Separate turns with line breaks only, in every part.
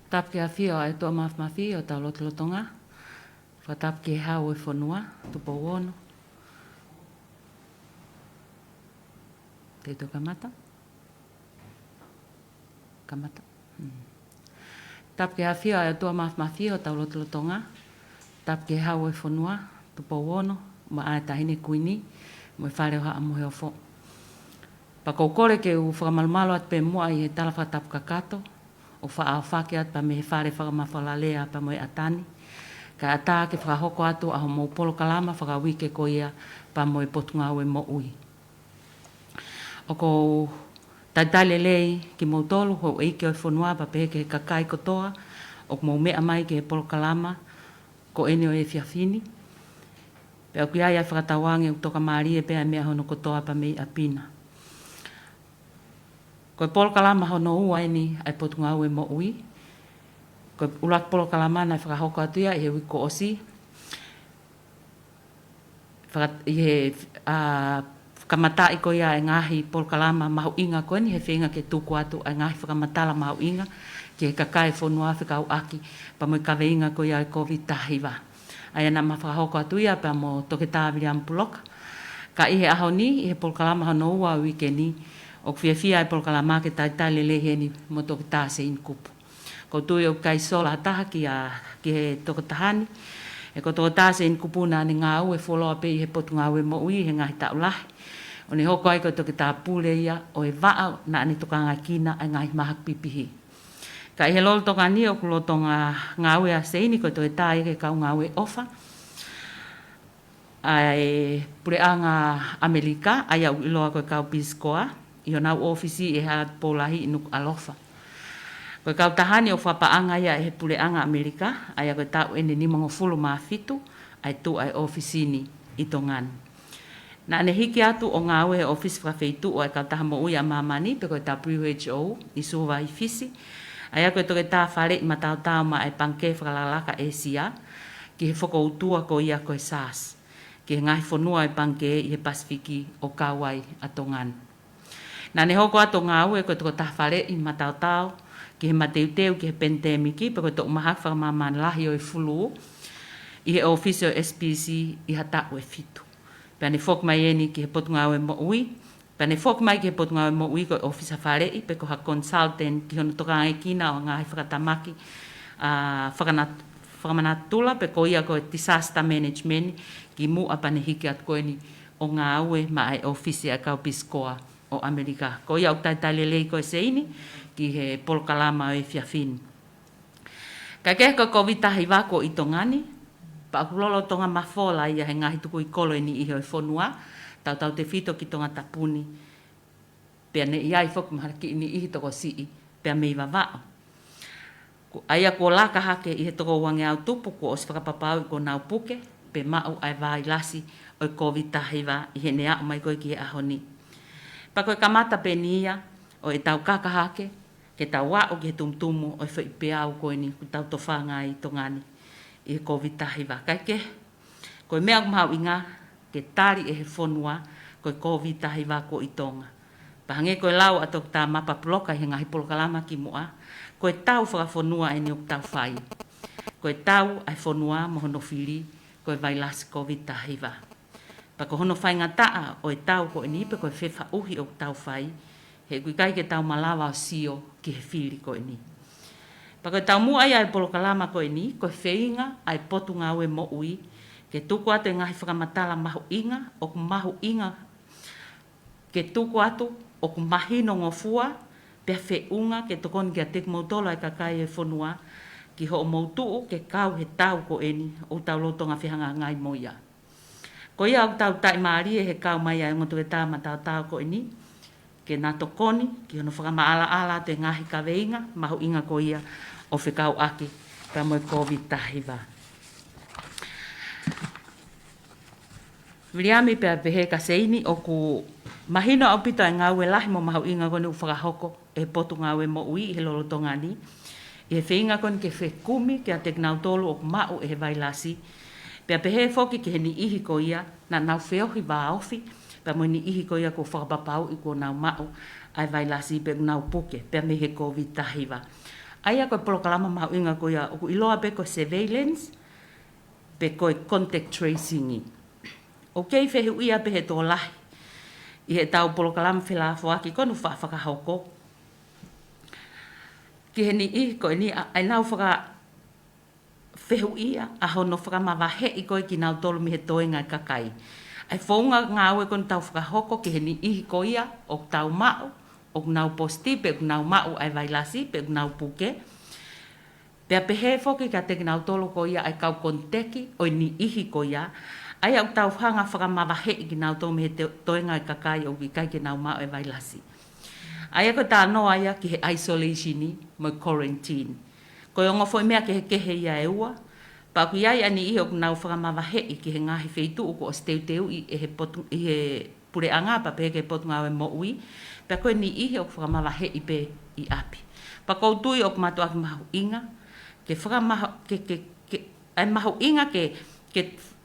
Tap ke afio ai to maf mafi o tau lotonga. Fa tap ke hau e fonua tu po wono. Te to kamata. Kamata. Tap ke afio ai to maf mafi o tau lotonga. Tap ke hau e fonua tu po wono ma ai tahine kuini mo fare ha mo ho fo. Pa ko kore ke u whakamalumalo at pe mua i he tala whatap kakato o wha awhake at pa me he whare whakamawhalalea pa mo e atani. Ka ata ke whakahoko atu aho mo polo kalama whakawike ko ia pa mo e potunga ue mo ui. O ko taitale lei ki mo tolu ho eike o whanua pa pe ke kakai kotoa o mo mea mai ke polo kalama ko ene o e fiafini. Pe o kiai a whakatawange u toka maari e pe a mea hono kotoa pa me apina. Ko polo kalama hono ua ni ai potunga ue mo ui. Ko ulat polo kalama na whakahoko atu ia i he wiko osi. I he whakamata i ko ia e ngahi polo kalama mahu inga koe ni he whenga ke tuku atu e ngahi whakamatala mahu inga. Ki he kakai whonua whikau aki pa mo i kawe inga ko ia e COVID tahiwa. Ai ana ma whakahoko atu ia pa mo toke tāwiri ampuloka. Ka i he aho ni i he polo kalama hono ua wike ni. O fia e polo kalama ke taitale lehe ni mo toke tā se in kupu. Ko tui o kai sola taha ki he toko tahani. E ko toko tā se in kupu na ni ngā ue wholoa pe i he potu ngā ue mo ui he ngahi tau lahi. O ni hoko ai ko toke tā pule ia o e waa na ni toka ngā kina ai ngahi mahak pipihi. Ka i he lolo toka ni o kulo tonga ngā ue a se ini ko toke tā i ke kau ngā ue ofa. Ai pure a ngā Amerika ai au iloa ko kau piskoa. I o nau ofisi e haat polahi inuk alofa. Koe kau tahani o whapaanga ia e he puleanga Amerika, ai a koe tau ene ni mongo fulu maa fitu, ai tu ai ofisi ni i tongan. Na ane hiki atu o ngā ue ofisi whawheitu o ai kau taha mo ui a mamani, pe koe tau WHO i suwa i fisi, ai a koe toke tā whare i matau tau ma ai panke whakalalaka e sia, ki he whoko utua ko ia koe SARS, ki he ngahi whonua i panke i he Pasifiki o Kauai a tongan. Nā ne hoko ato ngā ue koe toko tahwhare i matau tau, ki he mateuteu ki he pentemiki, pe koe toko mahak whakamamana lahi o i fulu, i he ofisi o SPC i hata ue fitu. Pea ne whok mai eni ki he potu ngā ue mo ui, pea ne whok mai ki he potu ngā ue mo ui koe ofisa whare i, pe koe ha consultant ki hono toka ngai kina o ngāhi whakatamaki, whakamanatula, pe koe ia koe disaster management, ki mu apane hiki at koe ni o ngā ue ma ai ofisi a kau piskoa o Amerika. Ko ia utai talelei koe se ini, ki he polo kalama o e fiafini. Ka kehe ko COVID tahiwa ko i tongani, pa akulolo tonga mafola ia he ngahi tuku i kolo ini i hoi whonua, tau te whito ki tonga tapuni, pia ne iai whoku maharaki ini ihi toko sii, pia mei wawao. Aia ko laka hake i he toko wange au tupu, ko os whakapapau i ko nau puke, pe mau ai vai lasi o COVID tahiwa i he nea o mai koe ki he ahoni. Pa koe kamata pe nia o e tau kakahake, ke tau wao ki he tumtumu o e whaipeau koe ni ku tau tofanga i tongani i he COVID tahiwa. Kai ke, koe mea kumau inga ke tari e he whonua koe COVID tahiwa ko i tonga. Pa hange koe lau ato ta mapa ploka i he ngahi polo kalama ki mua, koe tau whakawhonua e ni o tau whai. Koe tau ai whonua mohono whiri koe vailasi COVID tahiwa. Pa ko hono whai ngataa o e tau ko e ni pe koe whewha uhi o tau whai, he kui kai ke tau malawa o sio ki he whiri ko e ni. Pa koe tau mua ai polo kalama ko e ni, koe wheinga ai potu ngā ue mo ui, ke tuku atu e ngahi whakamatala mahu inga, o ku mahu inga, ke tuku atu o ku mahino ngofua, pia whiunga ke tokoni ki a tek mautolo ai kakai e whonua, ki ho o mautuu ke kau he tau ko e ni, o tau lotonga whihanga ngai moia. Ko ia au tau tai maari e he kau mai ai ngoto e tā matau tau ko ini, ke nā tokoni, ki hono whakamaala ala te ngahi kawe inga, mahu inga ko ia o whikau aki, ka moe COVID tahiwa. Viriami pia pehe ka seini o ku mahino au pito ai ngā ue lahi mo mahu inga koni u whakahoko e potu ngā ue mo ui i he lolotonga ni. I he whiinga koni ke whekumi, ke a te gnau tolu o ku mau e he vailasi, pea pehe foki ki he ni ihi ko ia, na nau whiohi wā ofi, pea mo ni ihi ko ia ko whakapapau i ko nau mau, ai vailasi pe nau puke, pea me he COVID tahiwa. Aia koe polokalama mahu inga ko ia oku iloa pe ko surveillance pe ko contact tracing. Okay fehu ia pe he tō lahi. I he tau polokalama whila fuaki konu whakahoko. Ki he ni i koe ni ai nau fehu ia a hono whakamawahe i koe ki nau tolu mi he toenga kakai. Ai whaunga ngā ue konu tau whakahoko ki he ni i ko ia o tau mao. O nau posti, pe nau mau ai vailasi, pe nau puke. Pea pehe foki ka te nau tolo ko ia ai kau konteki, o ni ihi ko ia. Ai au tau hanga whakamawahe i ki nau tolo me he toenga i kakai o ki kai ki nau mau ai vailasi. Ai ako tā noa ia ki he isolationi, mo quarantine. Ko i ongo foi mea ki he kehe ia e ua. Pa ku iai ani ihi o nau whakamawahe i ki he ngahi feitu o ko o steu i he pure anga pa pehe ke potu ngawe mo ui. Pea koe ni ihi o whakamawahe i pe i api. Pa koutui o kumatu aki mahu inga, ke ai mahu inga ke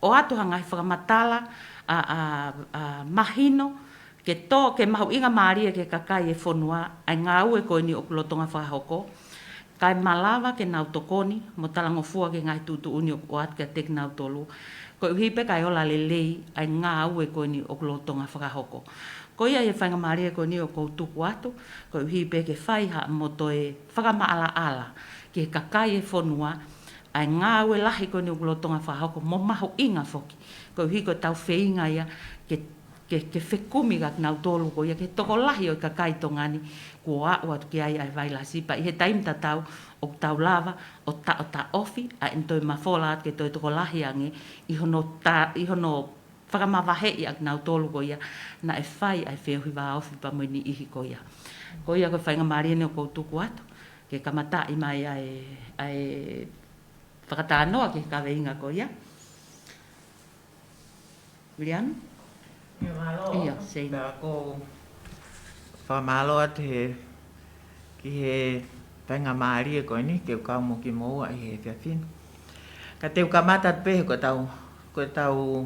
o atuhanga i whakamatala mahino, ke mahu inga maaria ke kakai e whonua, ai ngā ue koe ni o kulotonga whakahoko, kai malawa ke nau tokoni, mo talangofua ke ngai tutu uni o at ke tek nau tolu, koe uhipe kai ola lelei, ai ngā ue koe ni o kulotonga whakahoko. Ko ia e whainga maria ko ni o koutuku atu, ko uhi pe ke whaiha mo to e whakamaala ala, ke kakai e whonua, ai ngā ue lahi ko ni o kulotonga whahoko, mo mahu inga whoki. Ko uhi ko tau wheinga ia, ke whekumi ka nau tolu ko ia, ke toko lahi o kakai tongani, ko a atu ki ai vailasi, pa i he taim ta tau, o tau lava, o ta ofi, a entoi mawhola at ke toi toko lahi ange, i hono whakamawahe i ak nau tolu ko ia, na e whai ai whewhi wā ofi pa moini ihi ko ia. Ko ia ko whainga maria ne o koutuku atu, ke kamata i mai ai whakatanoa ke kawe inga ko ia. William?
Ia malo.
Ia, seina.
Ko whamalo atu ki he whainga maria ko ni, ke ukau mo ki moua i he whiawhinu. Ka te ukamata pehe ko tau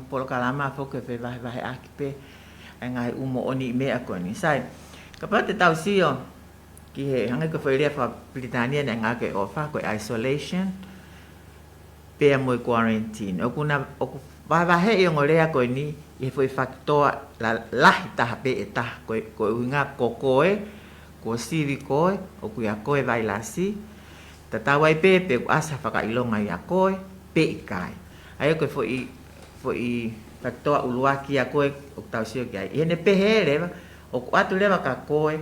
polokalama foke pe vahe aki pe ai ngai umo oni mea ko ni sai ka pa te tau sio ki he hanga ko foi fa Britania na ngake ofa ko isolation pe mo quarantine o kuna o vahe i ngorea ko ni e foi factor la ta pe eta ko nga kokoe ko sivi koe o ku ya koe vailasi ta tawai pe asa faka ilonga ya koe pe kai ai ko foi factor uluaki a koe o tau sio ki ai ene pehe leva o atu leva ka koe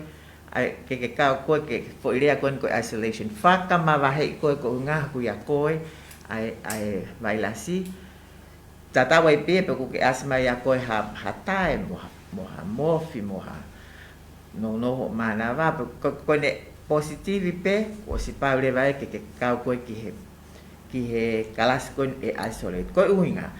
ai ke ka koe ke foi rea koe ko isolation faka ma vahe koe ko nga ku ya koe ai vailasi tata wai pe ko ke asma ya koe ha tae moha mofi moha no mana va ko ne positive pe o si pa leva ke ka koe ki he kalas ko e isolate ko uinga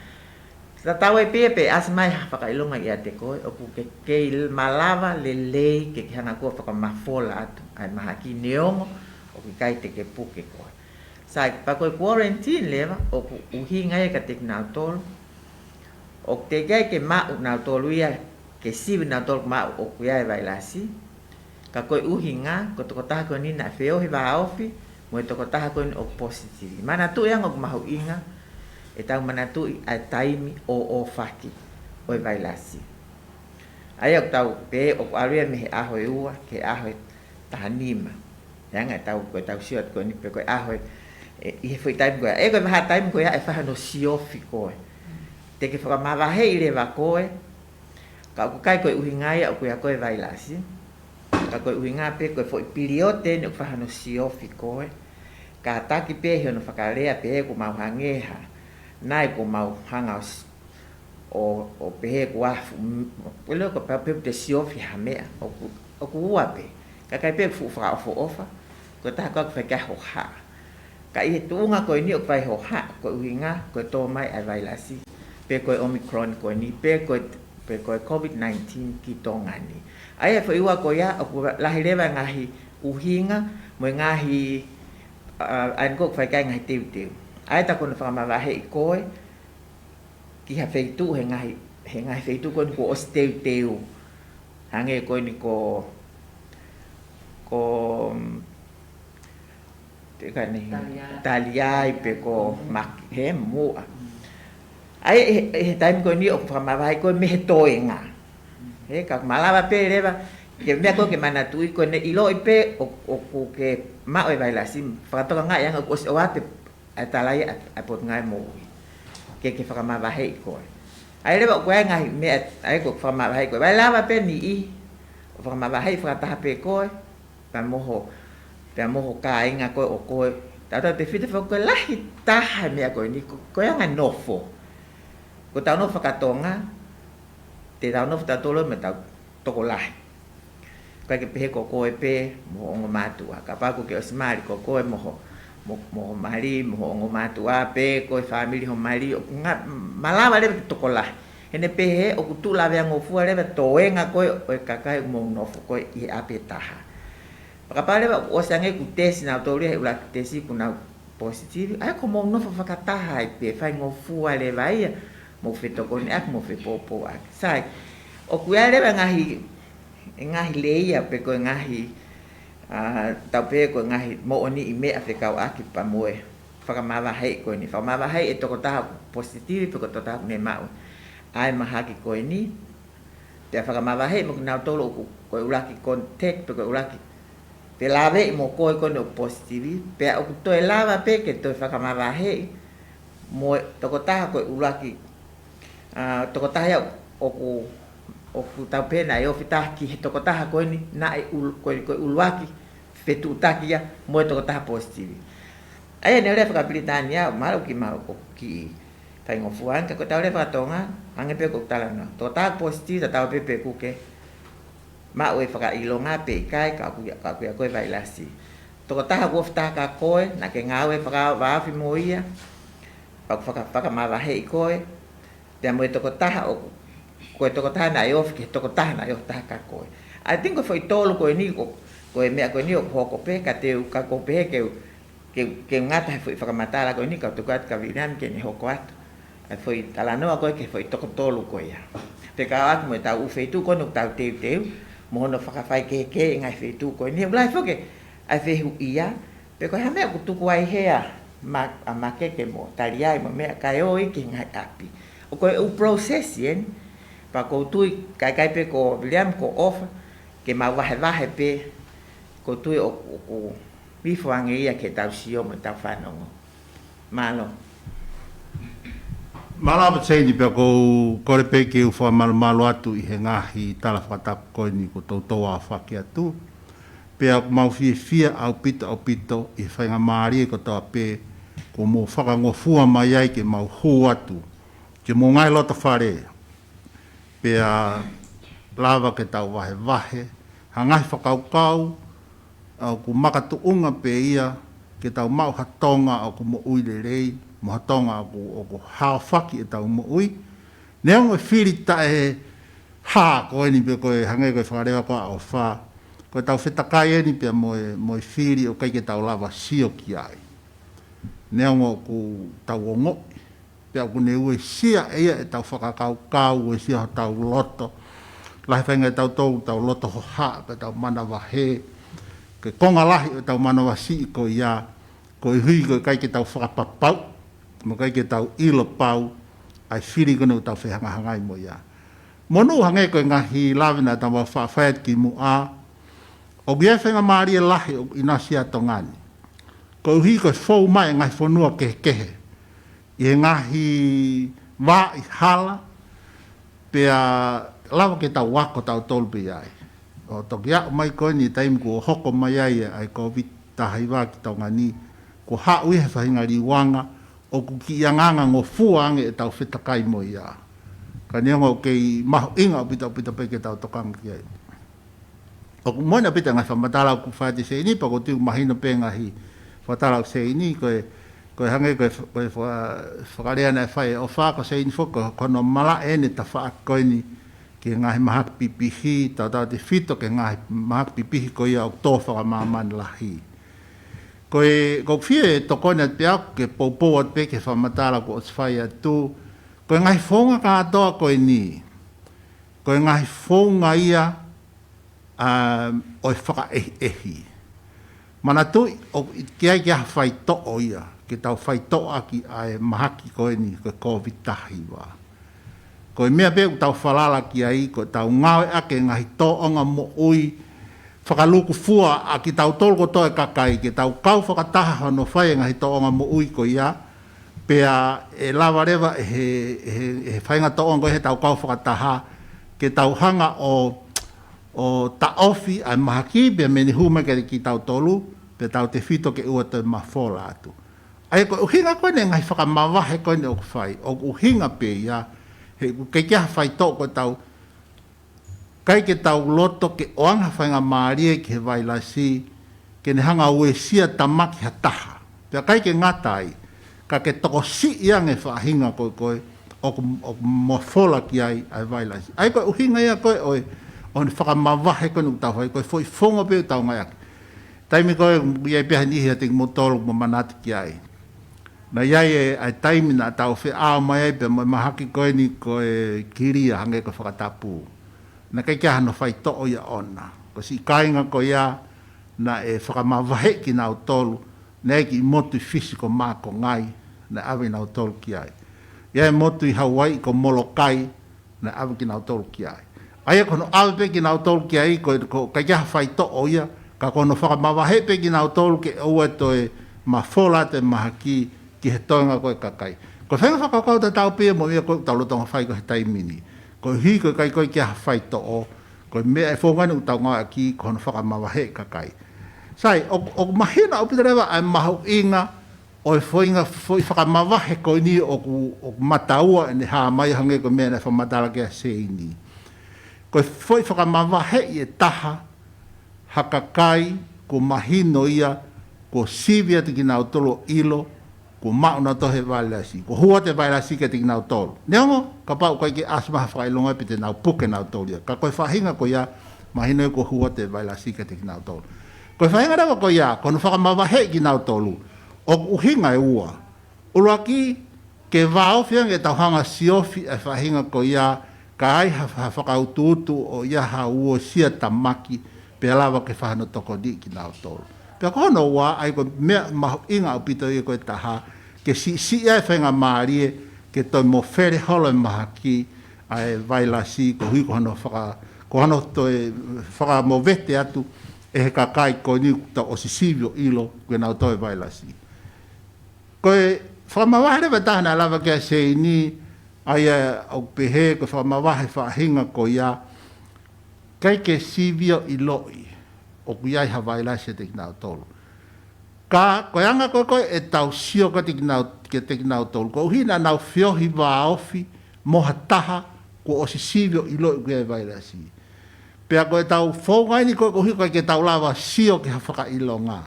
tatawe pepe asmai whakailonga i ate koe o ku ke malava lelei ke hana ko whakamafola atu ai maha ki neongo o ki kai te ke puke koe sai pa koe quarantine leva o ku uhinga e ka te nautolo o te gai ke mau nautolo ia ke sivi nautolo mau o ku ia e vailasi ka koe uhinga ko toko taha koe ni na wheohi wa ofi mo e toko taha koe o positive mana tu yang o mahu inga e tau manatu ai taimi o faki o vailasi ai o tau pe o aria me aho e ua ke aho tahanima yang tau ko tau siot ko ni pe ko aho e foi taim ko e ko ha taim ko e fa no siofi ko te ke fa ma va he ile va ko ka ko kai ko uhinga ya ko ya ko vailasi ka ko uhinga pe ko foi piliote no fa no siofi ko ka taki pe no fa ka lea pe ko ma hangeha nai ko mau hanga o pehe ko afu pelo ko pe te siofi hamea o ku uape ka kai pe fu fra ofa ko ta ko fa ka ho ha ka i tunga ko ni o fa ho ha ko uinga ko to mai ai vailasi pe ko omicron ko ni pe ko covid-19 ki tongani ai fa iwa ko ya o la hileva ngahi uhinga mo ngahi an ko fa ka ngahi tiu ai ta kon fa ma va he koe ki ha feitu he ngai feitu kon ko osteu hange ko ni ko te ka ni talia I pe ko mak he mu ai he time ko ni o fa ma vai ko me to enga he ka malava pe leva ke me ko ke mana tu ko ne ilo ipe o ke ma o vai la sim fa to nga yang o ate atalai apot ngai mo ke fa ma vai ko ai leva ko nga me ai ko fa ma vai ko vai lava pe ni I fa ma vai fa ta pe ko pa mo ka inga ko o ko tata te fite fa ko lahi ta me ko ni ko yang nofo ko ta no fa ka tonga te ta no fa tolo me ta to ko lahi ka ke pe ko pe mo ngo matua ka pa ko ke osmari ko mo mari mo ngo matua pe ko family ho mari nga malava le to ko lahi ene pe he o tu la ve ngo fu le to enga ko o ka ka mo no fu ko I apetaha Kapale ba o sange ku tesi na tori ula tesi kuna positive ai ko mo no fa kataha I pe fa ngo fu ale vai mo feto kon ak mo fe popo ak sai o ku ale ba ngahi leia pe ko ngahi ta pe ko ngahi mo oni ime Afrika ak pa moe fa ma va hai ko ni fa ma va hai to ko ta positive pe ko to ta ne ma ai ma ha ki ko ni te fa ma va hai mo na tolo ko ula ki contact pe ko ula ki te lave mo ko no positivi pe o to lava pe ke to fa kama va he mo to ko ta ko ulaki to ko ta ya o ku ta pe na yo fita ki to ko ta ko ni na ko ulwaki pe tu ta ki ya mo to ko ta positivi ai ne le fa Britania malo ki ta ngo fuan ka ko ta le fa tonga ange pe ko ta la no to ta positivi ta pe pe ku ke ma o fa ilonga pe kai ka ku ko vai lasi to ta ko fta ka ko na ke nga we fa va fi moia pa fa ma va he ko te mo to ta o ko to ta na yo ke to ta na yo ta ka ko I think foi tolo ko ni ko me ko ni ko pe ka te ka ko pe ke nga ta foi fa mata la ko ni ka to ka viran ke ni ho ko at foi tala no ko ke foi to tolo ko ya te ka at mo ta u fe tu ko no ta te mo no fa fai ke ngai fe tu ko ni blai fo ke ai fe hu ia pe ko ha me ku tu ko ai he ma ke mo taria mo me ka o I ke ngai api o ko u process yen pa ko tu kai pe ko William ko off ke ma wa he pe ko tu o bi fo ang ia ke ta si o mo ta fa no malo
Malapa tsei ni pe ko re pe ke ufa malo atu I he ngahi tala whatap koe ni ko tautou a whaki atu. Pe au mau fia au pito I whainga maari ko tau pe ko mo whakangofua mai ai ke mau hou atu. Ke mo ngai lota whare. Pe a lava ke tau wahe. Hangai whakaukau au ku makatu unga pe ia ke tau mau hatonga au ku mo uile rei. Mo hatonga o ko hawhaki tau mo ui. Nea ngoi whiri tae ha koe ni pe koe hangai koe whakarewa koe au wha. Koe tau whetakai ni pe moe whiri o kai ke tau lava sio ki ai. Nea ngoi ku tau o ngoi. Pe au kune ue sia ea tau whakakau ue sia tau loto. Lahi whainga tau loto ho ha pe tau mana wahe. Ke konga lahi tau mana wasi ko ia. Koe hui koe kai ke tau whakapapau. Mo kai ke tau ilo pau, ai whiri kono tau whehangahangai mo ia. Monu hangai koe ngahi lawina tau whawhaiat ki mu a, o gie whenga maari e lahi o inasia tongani. Ko hui koe whou mai ngai whanua kehe. I ngahi wā I hala, pia lawa ke tau wako tau tolpe ai. O toki a mai koe ni taim ko hoko mai ai COVID tahai wā ki tau ngani, ko hau he whahinga riwanga, o ku ki anganga ngo fuange e tau whetakai mo ia. Ka neonga o kei maho inga o pita pe ke tau tokanga ki ai. O ku moina pita ngai whamatala ku whaati se ini, pa ko tiu mahina pe ngahi whatala se ini, koe hange koe whakarea nei whai o whaka se ini whaka, kono mala ene ta whaak koe ni ki ngahi mahak pipihi, tau te whito ke ngahi mahak pipihi ko ia o tō whakamaman lahi. Koe whie tokone te aku ke poupou at pe ke whamatara ko os whai atu. Koe ngai whonga ka atoa koe ni. Koe ngai whonga ia o whaka ehi. Mana tu o kia fai to o ia, ke tau fai to aki ai mahaki koe ni ko COVID tahi wa. Ko mea pe tau falala ki ai ko tau ngawe ake ngahi to onga mo ui whakaluku fua a ki tau tolko toe kakai ke tau kau whakataha no whai ngahi to onga mo ui ko ia pea e lawa rewa he whainga to onga he tau kau whakataha ke tau hanga o ta ofi ai mahaki pea meni hume ke ki tau tolu pe tau te fito ke ua te mawhola atu. Ai ko uhinga koe ne ngahi whakamawahe koe ne o whai o uhinga pe ia he ke kia whai to ko tau kai ke tau loto ke oanga whainga maarie ke vailasi ke ne hanga ue sia tamaki hataha. Pea kai ke ngatai ka ke toko si iange whahinga koe o mawhola ki ai vailasi. Ai koe uhinga ia koe o ni whakamawahe koe nuk tau whai koe foi whonga pe tau ngai aki. Taimi koe iai peha nihi a te motolo mo manati ki ai. Na iai ai taimi na tau whi ao mai ai pe mahaki koe ni koe kiria hange koe whakatapu. Na kai kia hano whai to'o ia ona. Ko si kainga ko ia na e whakamawahe ki nau tolu na eki motu fisiko mako ngai na awe nau tolu ki ai. Ia motu i Hawaii ko Molokai na awe ki nau tolu ki ai. Aia kono awe pe ki nau tolu ki ai ko kai kia whai to'o ia ka kono whakamawahe pe ki nau tolu ke ua toe mawhola te mahaki ki he toinga koe kakai. Ko whenga whakakau ta tau pia mo ia koe tau lotonga whai ko he taimini. Ko hi ko kai koe kia whai to'o, ko mea e whongani u tau ngā ki kono whakamawahe kakai. Sai, o mahina o pitarewa ai mahu inga o e whoinga whakamawahe koe ni o mataua e ne haa mai hange ko mea ne whamatala kia se ini. Ko whoi whakamawahe i e taha hakakai ko mahino ia ko sivia te ki nau tolo ilo ko mauna tohe vailasi ko hua te vailasi ke te ki nau tolo neongo ka pau kai ke asma whakailonga pe te nau puke nau tolo ia ka koe whahinga ko ia mahino ko hua te vailasi ke te ki nau tolo koe whahinga rawa ko ia kono whakamawahe ki nau tolo o uhinga e ua uruaki ke vaofiang e tauhanga siofi e whahinga ko ia ka ai whakaututu o ia ha ua sia tamaki pe alawa ke whahano toko di ki nau tolu. Pea kono wa ai ko mea mahu inga o pito i koe taha ke si ai whainga maarie ke toi mo where holo maha ki ai vailasi ko hui ko hano toi whaka mo vete atu e he kakai ko ni ta o sisivio ilo ke nau toi vailasi. Koe whakamawahe rewa tahana alawa ke se ini ai au pehe ko whakamawahe whahinga ko ia kai ke sivio i loi o kuiai hawaila se te kinau tolu. Ka koeanga koe e tau sio ka te kinau tolu. Ko uhina nau whiohi waofi moha taha ko o si sivio i loi kuiai waila si. Pea koe tau whongaini koe ko hiko ke tau lawa sio ke hawhaka ilonga.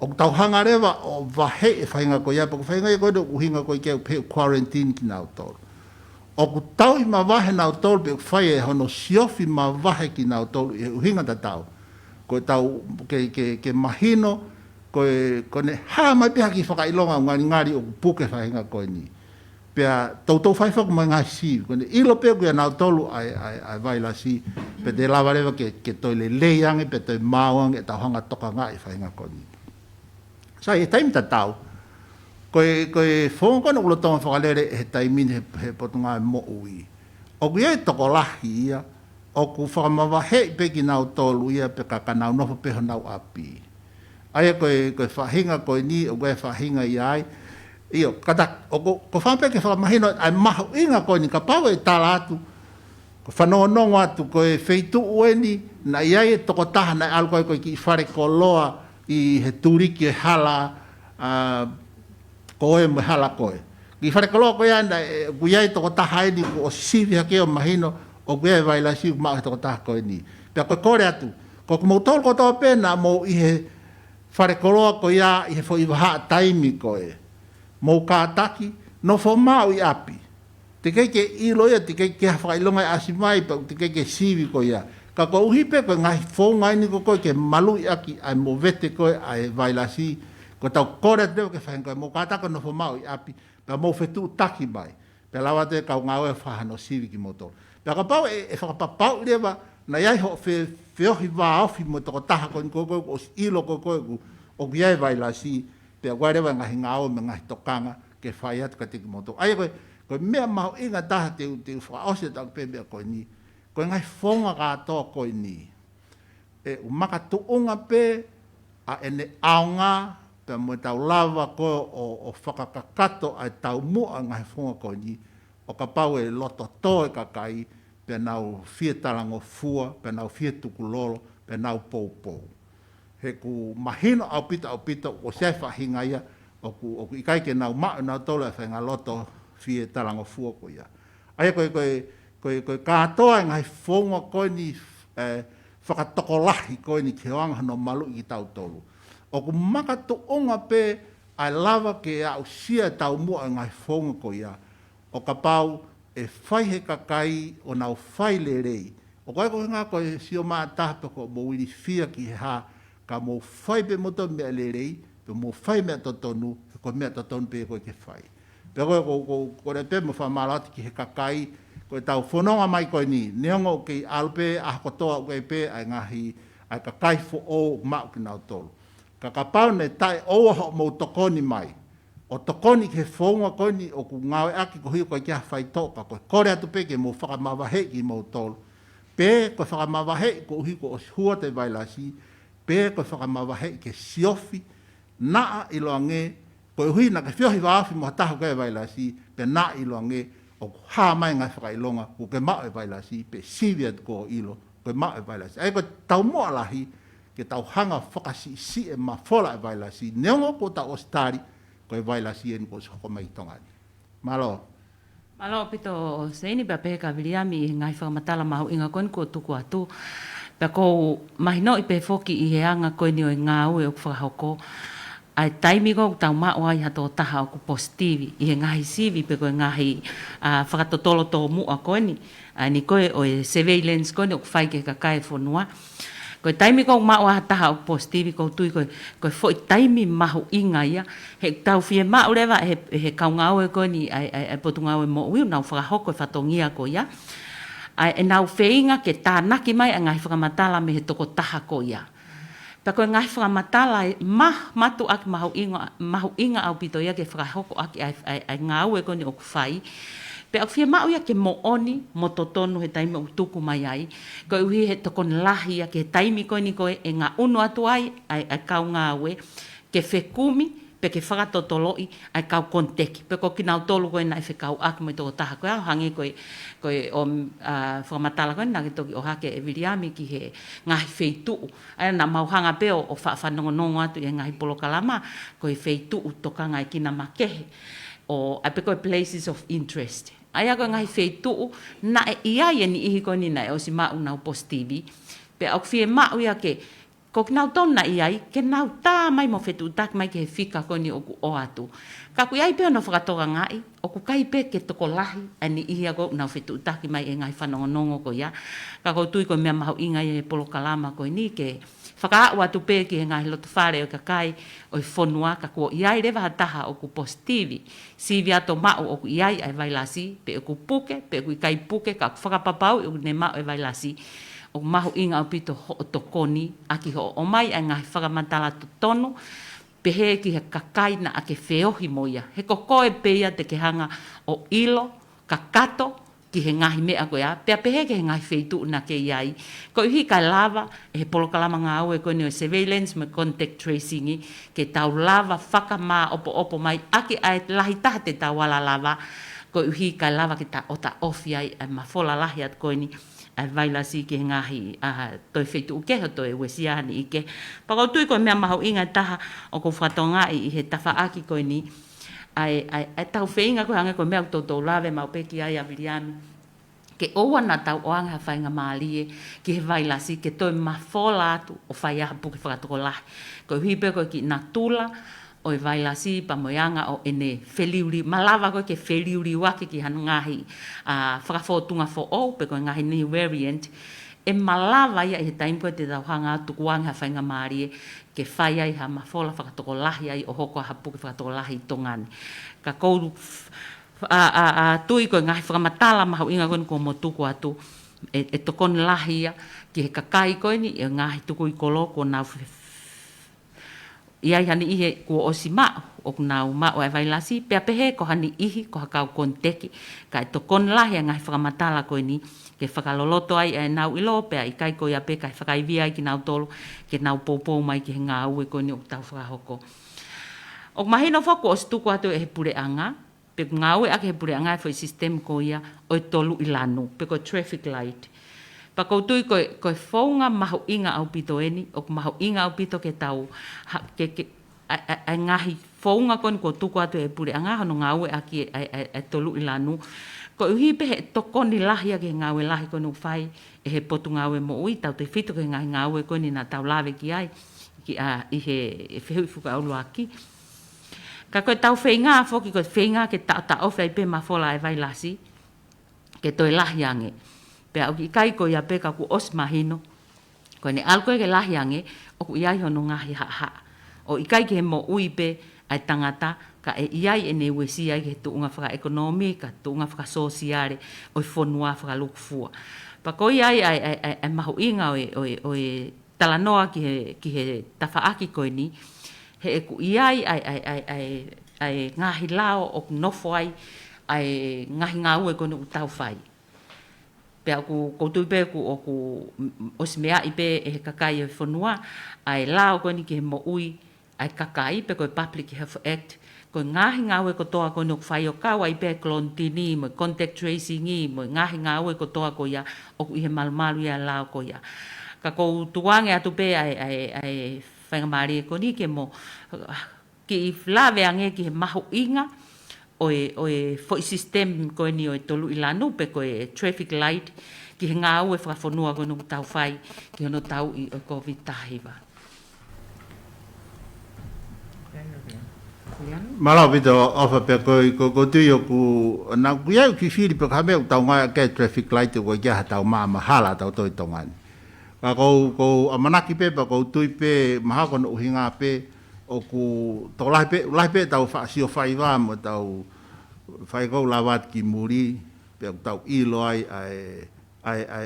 O tau hangarewa o wahe e whainga koe ia. Pako whainga koe do uhinga koe ke peu quarantine kinau tolu. O ku tau i mawahe nau tolu pe whai e hono siofi mawahe ki nau tolu e uhinga ta tau. Ko tau ke mahino, ko ne haa mai peha ki whakailonga ngari o puke whahinga koe ni. Pea tau whai whaku mai ngai si, ko ne ilo pea koe nau tolu ai vaila si, pe te lawa rewa ke toi le leiange, pe toi mauange, e tau hanga toka ngai whahinga koe ni. Sa e taimi ta tau, koe whonga koe ulo tonga whakalere he taimini he potunga mo ui. O kui e toko lahi ia, o ku whakamawahe pe ki nau tolu ia pe kakanau noho peho nau api. Aia koe whahinga koe ni, o koe whahinga i ai, iyo, kata, ko whampe ke whakamahino, ai mahu inga koe ni, ka pau e tala atu, ko whanonongo atu, koe wheitu ueni, na iai e toko taha, na alu koe ki whare koloa, i he turiki e hala, koe mo hala koe. Ki whare koloa koe anda, ku iai toko taha eni, o sisivi hake o mahino, o koe vaila si, maa toko taha koe ni. Pea koe kore atu, ko kumau ko toa pena, mo i he whare koloa koe ia, i he fo i waha taimi koe. Mo kātaki, no fo mau i api. Te keike ilo ia, te keike whakailonga i asimai, te keike sivi koe ia. Ka ko uhipe koe ngahi whongai ni koe ke malu i aki, ai mo vete koe, ai vaila si, ko tau kore atu ke whahen koe, mo kātaka no fo mau i api, pea mo whetu taki mai. Pea lawa te kau ngāwe whahano sivi ki motor. Pea ka pau e whakapapau lewa, na iai ho whiohi wāofi mo toko taha koe koe o ilo koe o ia vai la si pe agora vai ngahi ngao me ngahi tokanga ke fai atu ka tiki moto ai ko mea mau inga taha te fa ose ta pe be ko ni ko ngai fonga ka to ko ni e umaka tu unga pe a ene aunga pe mo tau lava ko o whakakakato ai tau mua ngai fonga ko ni o ka pau e loto to e kakai pe nau fie talango fua pe nau fie tukulolo pe nau pou he ku mahino au pita o sefa hinga ia o ku ikai ke nau ma na tola fa nga loto fie talango fua ko ia ai ko katoa ngai fonga ko ni whakatokolahi ko ni ke wanga no malu i tau tolu o ku maka tu onga pe ai lava ke au sia tau mua ngai fonga ko ia o ka pau e whai he kakai o nau whai le rei o kai ko ngā ko sio maa tahpe ko mo wiri fia ki he ha ka mo whai pe moto mea le rei pe mo whai mea totonu ko mea totonu pe ko ke whai pe ko re pe mo whamarati ki he kakai ko tau whanonga mai ko ni neongo ki alpe a kotoa ue pe ai ngahi ai kakai fo o mau ki nau tolu ka kapau ne tai oa ho mo tokoni mai o tokoni ke whaunga ko ni o ku ngawe aki ko hiu ko kia whai toka ko kore atu pe ke mo whakamawahe ki mo tolu pe ko whakamawahe ko hiu ko o hua te vailasi pe ko whakamawahe ke siofi naa iloange ko hui na ke whiohi waafi mo tahu ke vailasi pe naa iloange o ha mai ngai whakailonga ko ke mao e vailasi pe siviat ko ilo ko mao e vailasi ai ko tau moa lahi ke tau hanga whakasi si e ma fola e vailasi neongo ko tau ostari ko e vailasi en ko soko mai tongani malo
pito seini ba pe ka viliami ngai whakamatala mahu inga kon ko tuku atu pe ko mahino i pe foki i heanga ko ni o ngā ue o whakahoko ai taimi ko tau ma o ai hato taha o ku positivi i he ngahi sivi pe ko ngahi whakatotolo to mua ko ni ni koe o surveillance ko ni o whai ke kakai whanua ko taimi ko ma o taha o positivi ko tui ko foi taimi mahu inga ia he tau fie ma o lewa he kaunga o ko ni ai potunga o mo ui nau whakahoko e whatongia ko ia ai nau wheinga ke tānaki mai a ngai whakamatala me he toko taha ko ia pa ko ngai whakamatala matu aki mahu inga au pito ia ke whakahoko aki ai ngau e ko ni o kuwhai pe au fia mau ia ke mo oni mo totonu he taimi o tuku mai ai ko uhi he toko lahi ia ke taimi ko ni ko e ngā unu atu ai kau ngāwe ke whekumi pe ke whakatotoloi ai kau konteki pe ko kinau tolu koe nai whekau aki mo i toko taha koe au hangi koe o whakamatala koe nake toki o hake e viriami ki he ngahi wheituu ai na mauhanga pe o whaafanogonongo atu i ngahi polokalama koe wheituu toka ngai kina makehe o ape koe places of interest ai ako ngai wheituu na e ia i ni ihi koe ni nai o si mau nau positivi pe au fie mau ia ke ko nau tona iai ke nau tā mai mo whetu tak mai ke he whika ko ni oku o atu. Ka ku iai pe no whakatoga ngai, o ku kai pe ke toko lahi ani ihi ako nau whetu tak mai e ngai whanongonongo ko ia. Ka ko tui ko mea mahu inga e polo kalama ko ni ke whakaau atu pe ki he ngai lotu whare o kakai o i whonua ka kua iai rewa taha o ku positivi. Sivi ato mau o ku iai ai vailasi pe o ku puke, pe o ku ikai puke ka ku whakapapau o ne mau e vailasi. O mahu inga o pito ho o tokoni, aki ho o mai a ngahi whakamatala to tonu, pe he ki he kakai na ake wheohi moia. He kokoe peia te ke hanga o ilo, kakato, ki he ngahi mea koe a, pea pe he ke he ngahi wheitu na ke iai. Ko ihi kai lava, e he polokalama ngā au e koe ni o surveillance me contact tracing ke tau lava whakamā opo mai, aki ai lahi taha te tau wala lava, ko ihi kai lava ki ta ota ofi ai, ma fola lahi at koe ni, ai vailasi ke ngahi toi whetu uke ho toi wesiani ike. Pakau tui koe mea mahu inga taha o ko whatonga i he tawha aki koe ni. Ai tau wheinga koe hanga koe mea tautou lawe mau peki ai aviriami. Ke oua na tau oanga whainga maalie ki he vailasi ke toi mawhola atu o whai aha puke whakatoko lahi. Koe hipe koe ki na tula o i vailasi pa moianga o ene wheliuri, malawa koe ke wheliuri wake ki hanu ngahi whakawhotunga fo o, pe koe ngahi new variant, e malawa ia i he taimkoe te tauhanga tukuanga whainga maarie, ke whai ai ha mawhola whakatoko lahi ai o hoko ha puke whakatoko lahi tongani. Ka kouru tui koe ngahi whakamatala mahu inga koe ko mo tuku atu, e tokoni lahi ia, ki he kakai koe ni, e ngahi tuku i kolo ko nau ia hani ihe ko osi ma o nau ma o vai lasi pe pehe ko hani ihi ko ka konteki ka to kon la ya ngai whakamatala ko ni ke whakaloloto ai e nau ilo pe ai kai ko ia pe kai whakaiwi ai ki nau tolo ke nau popo mai ki ngā ue ko ni o tau whakahoko. O mahino whako o stuku atu e he pure anga pe ngā ue ake he pure anga e whai sistem ko ia o tolu ilanu pe ko traffic light. Pa koutui koe whaunga mahu inga au pito eni, o mahu inga au pito ke tau, ai ngahi whaunga koni ko tuku atu e pure, a ngā hono ngā ue aki e tolu i lanu. Ko uhi pehe tokoni lahi ake ngā ue lahi koni whai, e he potu ngā ue mo ui, tau te whito ke ngahi ngā ue koni na tau lawe ki ai, i he whehui fuka aulu aki. Ka koe tau whainga a whoki, koe whainga ke ta ofe ai pe ma whola e vai lasi, ke toi lahi ange. Pe au ki kai ko ia pe ka ku os mahino ko ne alko ke lahiange o ku iai hono ngahi ha o ikai ke mo ui pe ai tangata ka e iai ene wesi ai ke tu nga fra ekonomi ka tu nga fra sosiale o fonua fra lukfua pa ko iai ai mahu inga o talanoa ki he tafaaki ko ni he ku iai ai ngahi lao o nofo ai ngahi ngau e ko no tau fai pe aku koutu pe ku o ku osmea ipe e kakai e fonua ai lao ko ni ke mo ui ai kakai pe ko public health act ko ngahi ngawe ko toa ko no fai o kawa ipe klontini mo contact tracing mo ngahi ngawe ko toa ko ya o ku i he malmalu ya lao ko ya ka ko tuange atu pe ai fai mari ko ni ke mo ki flave ange ki mahu inga o foi system ko ni o tolu ilanu pe ko traffic light ki ngā ue whakafonua ko no tau whai ki no tau i o COVID tahiwa.
Malau pito ofa pe ko tui o ku na ku iau ki whiri pe kame o tau ngai ke traffic light ko kia tau maa mahala tau toi tongani. Ka ko amanaki pe pa ko tui pe maha kono uhinga pe o ku to lai pe tau sio fai wa mo tau fai ko lawat ki muri pe tau ilo ai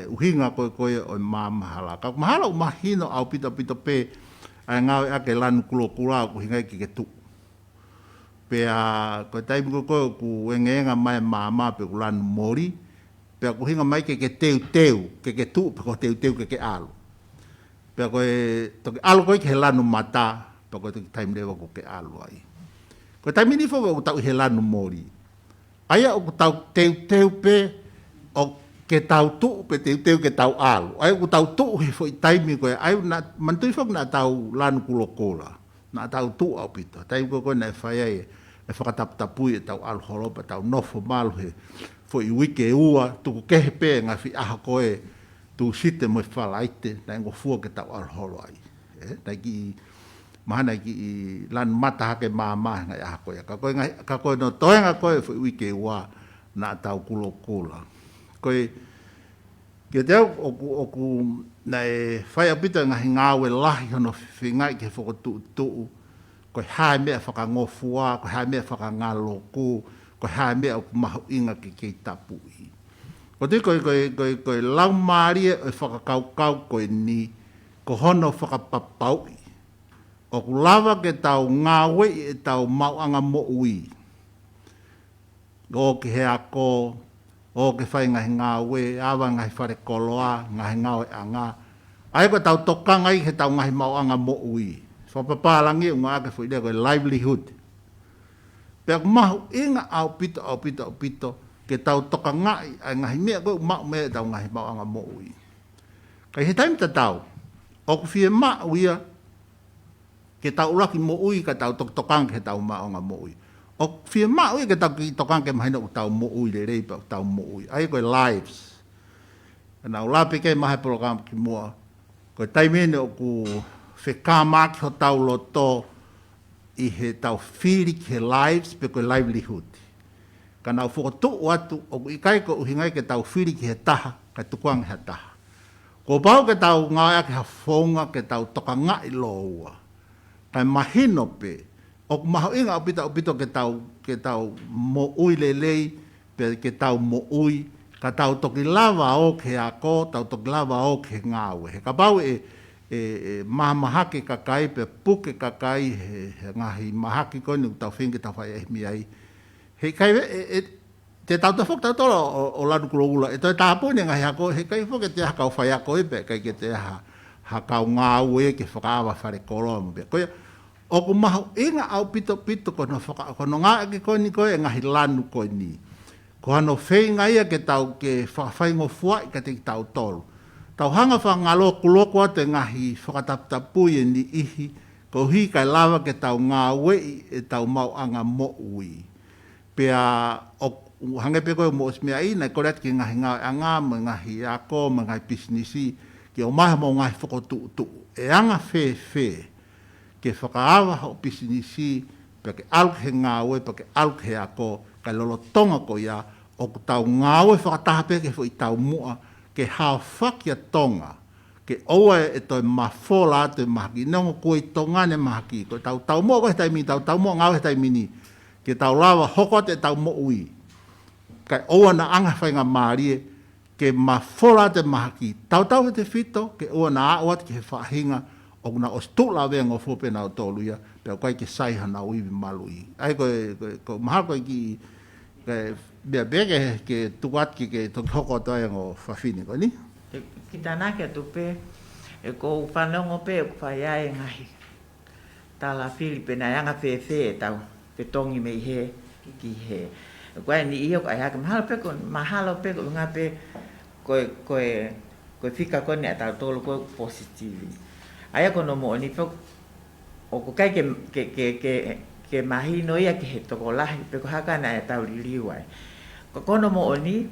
uhinga ko o mama hala ka mahala o mahino au pito pe ai ngau ake lan kulo ku hinga ki ke tu pe a ko tai ko ku engenga mai mama pe lan mori pe ku hinga mai ke teu ke tu pe ko teu ke alo pe ko to alo ko ke lanu mata poko te time lewa ko ke alo ai. Ko time ni fo o tau helanu mori. Aya o tau teu pe o ke tau tu pe teu ke tau alo. Ai o tau tu he foi time ko ai na mantui fo na tau lanu kulokola. Na tau tu au pito. Time ko na fai ai e whakataputapu e tau alo horopa tau nofo malu he foi wike ua tu ke pe nga fi aha koe tu site mo falaite na ngo fu ke tau alo horo ai. Na ki mana ki lan mata ke mama ngai ako ya ka ko no toenga ko fu wike wa na tau kulokola ko ke te o ku na e fai apita ngai ngawe lahi no finga ke fo tu ko ha me fa ka ngofua ko ha me fa ka ngaloku ko ha me o ma inga ke tapu ko te ko lau mari e fa ka kau ko ni ko hono fa ka papau o ku lava ke tau ngawe e tau mauanga mo ui. O ke he ako, o ke whai ngahi ngawe, awa ngahi whare koloa, ngahi ngawe anga. Ai ko tau tokanga i he tau ngahi mauanga mo ui. Whapapalangi o ngā ke whaidea koe livelihood. Pea ku mahu inga au pito, ke tau tokanga i ngahi mea koe mau mea tau ngahi mauanga mo ui. Kai he taimita tau, o ku whie mau ia, ke tau laki mo ui ka tau tokang ke tau maonga mo ui. O whia ma ui ke tau ki tokang ke mahina u tau mo ui le rei pa u tau mo ui. Ai koe lives. Nā u lape ke mahe program ki mua. Koe taimene o ku whekāmaki ho tau loto i he tau whiri ke lives pe koe livelihood. Ka nau whokotu atu o ku ikai ko uhingai ke tau whiri ki he taha ka tukuang he taha. Ko pau ke tau ngāia ke ha whonga ke tau tokanga i lo ua. Kai mahino pe o maho inga opito ke tau mo ui lelei pe ke tau mo ui ka tau toki lava o ke ako tau toki lava o ke ngawe he ka pau e mahake kakai pe puke kakai he ngahi mahaki ko ni tau fingi tau fai mi ai he kai te tau te fok tau tolo o lanu kulogula e toi tapu ni ngahi hako he kai fok te haka o fai ako ipe kai ke te haka o ngā ue ke whakaawa whare kolomu pe koia o ku mahu inga au pito kono whaka kono ngā ke koni koe ngahi lanu koni ko hano whei ngaia ke tau ke whakawhaingo fuai ka te tau tolu tau hanga wha ngalo kuloko te ngahi whakataputapu e ni ihi, ko hi kai lawa ke tau ngā wei e tau mau anga mo ui. Pea o hange pe koe mo osmea ina, kore ati ki ngahi ngā anga, me ngahi ako, me ngahi pisinisi, ki o maha mo ngahi whakotu. E anga whe, ke whakaawa o pisinisi, pea ke aluk he ngā wei, pea ke aluk he ako, kai lolo tonga ko ia, o ku tau ngā wei whakataha pe ke i tau mua, ke hao whakia tonga, ke oa e toi mawhola te mahaki, nongo koe tonga ne mahaki, koe tau mo koe tai mini, tau mo ngau he tai mini, ke tau lawa hoko te tau mo ui, kai oa na anga whainga maarie, ke mawhola te mahaki, tau he te whito, ke oa na aawat ke he whahinga, o kuna o stula wea ngō whopena o tōluia, pia kai ke saiha na uiwi malui. Ai koe maha koe ki, bea bege ke tuat ki ke to hoko to ngo fafini ko ni
ki tana ke tu pe e ko panongo pe ko fa ya ngai tala Filipina yang fe tau pe tongi me he ki he ko ni io ko ya mahalo pe ko mahalo pe ko nga pe ko fika ko ne ta to ko positive aya ko no mo ni fo o ko kai ke mahi no ia ke he to ko lahi pe ko haka na ta uri wai ko kono mo oni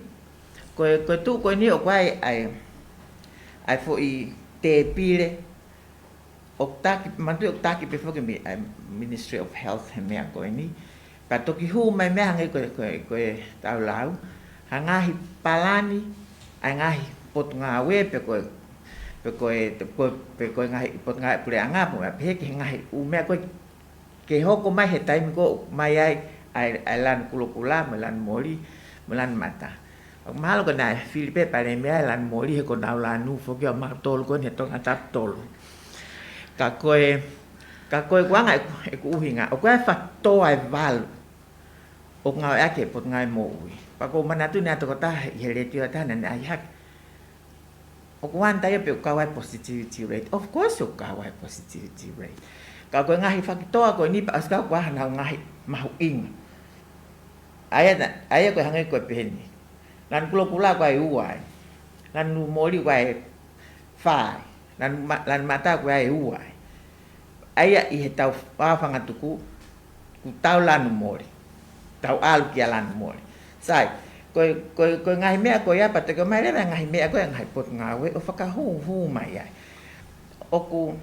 ko tu ko ni o kwai ai fo I te pile oktaki mantu oktaki pe fo ke Ministry of Health he mea ko ni pa to ki hu mai mea ngai ko tau lau hangahi palani ai ngahi pot ngawe pe ko ngahi pot ngawe pure anga po pe ke ngahi u mea ko ke hoko mai he tai ko mai ai lan kulukula melan moli melan mata. Mahalo ko na Filipe pare mea lan moli he ko dau lanu fo ke ma tol ko he tong atap tol. Ka koe kwanga e ku hinga o koe fa to ai val. O ngau ake pot ngai mo ui. Pa ko manatu na to ta hele ti ta na ai hak. O kwan ta pe ka wai positivity rate. Of course o ka wai positivity rate. Ka koe ngahi fa to ko ni pa ska kwa na ngahi mahu ing. Aya ko hangai ko peni. Lan kula ko ai uai. Lan nu moli ko ai fai. Lan mata ko ai uai. Aya I tau pa fanga tuku ku tau lan moli. Tau al ki lan moli. Sai ko ngai mea ko ya pa te ko mai le ngai mea ko ngai pot ngawe o faka hu mai ai. Oku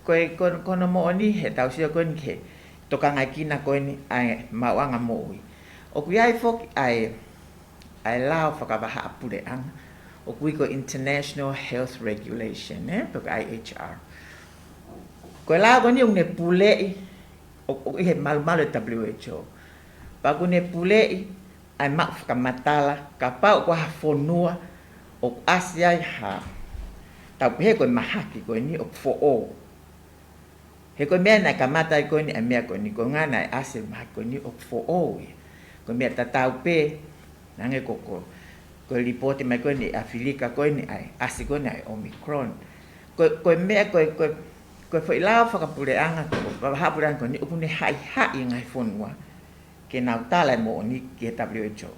ko no mo ni he tau sia ko ni ke. Toka ngai kina ko ni ai mawanga mo ui. O kui ai fok ai lao whakawaha apure ang. O kui ko International Health Regulation, poko IHR. Ko lao ko ni ne pulei, o he malu WHO. Paku ne pulei, ai mak whakamatala, ka pau ko ha whonua, o Asia ha. Tau he ko mahaki ko ni o fo'o. He ko mea na kamata ko ni a mea ko ni ko ngā na Asia mahaki ko ni o fo'o. Ko mea tatau pe nange ko lipote mai ko ni Afrika ko ni ai asi ko ni ai Omicron ko mea ko foi lao whakapure anga ko hapura ko ni upune hai ngai fonua ke nau tala mo ni ke WHO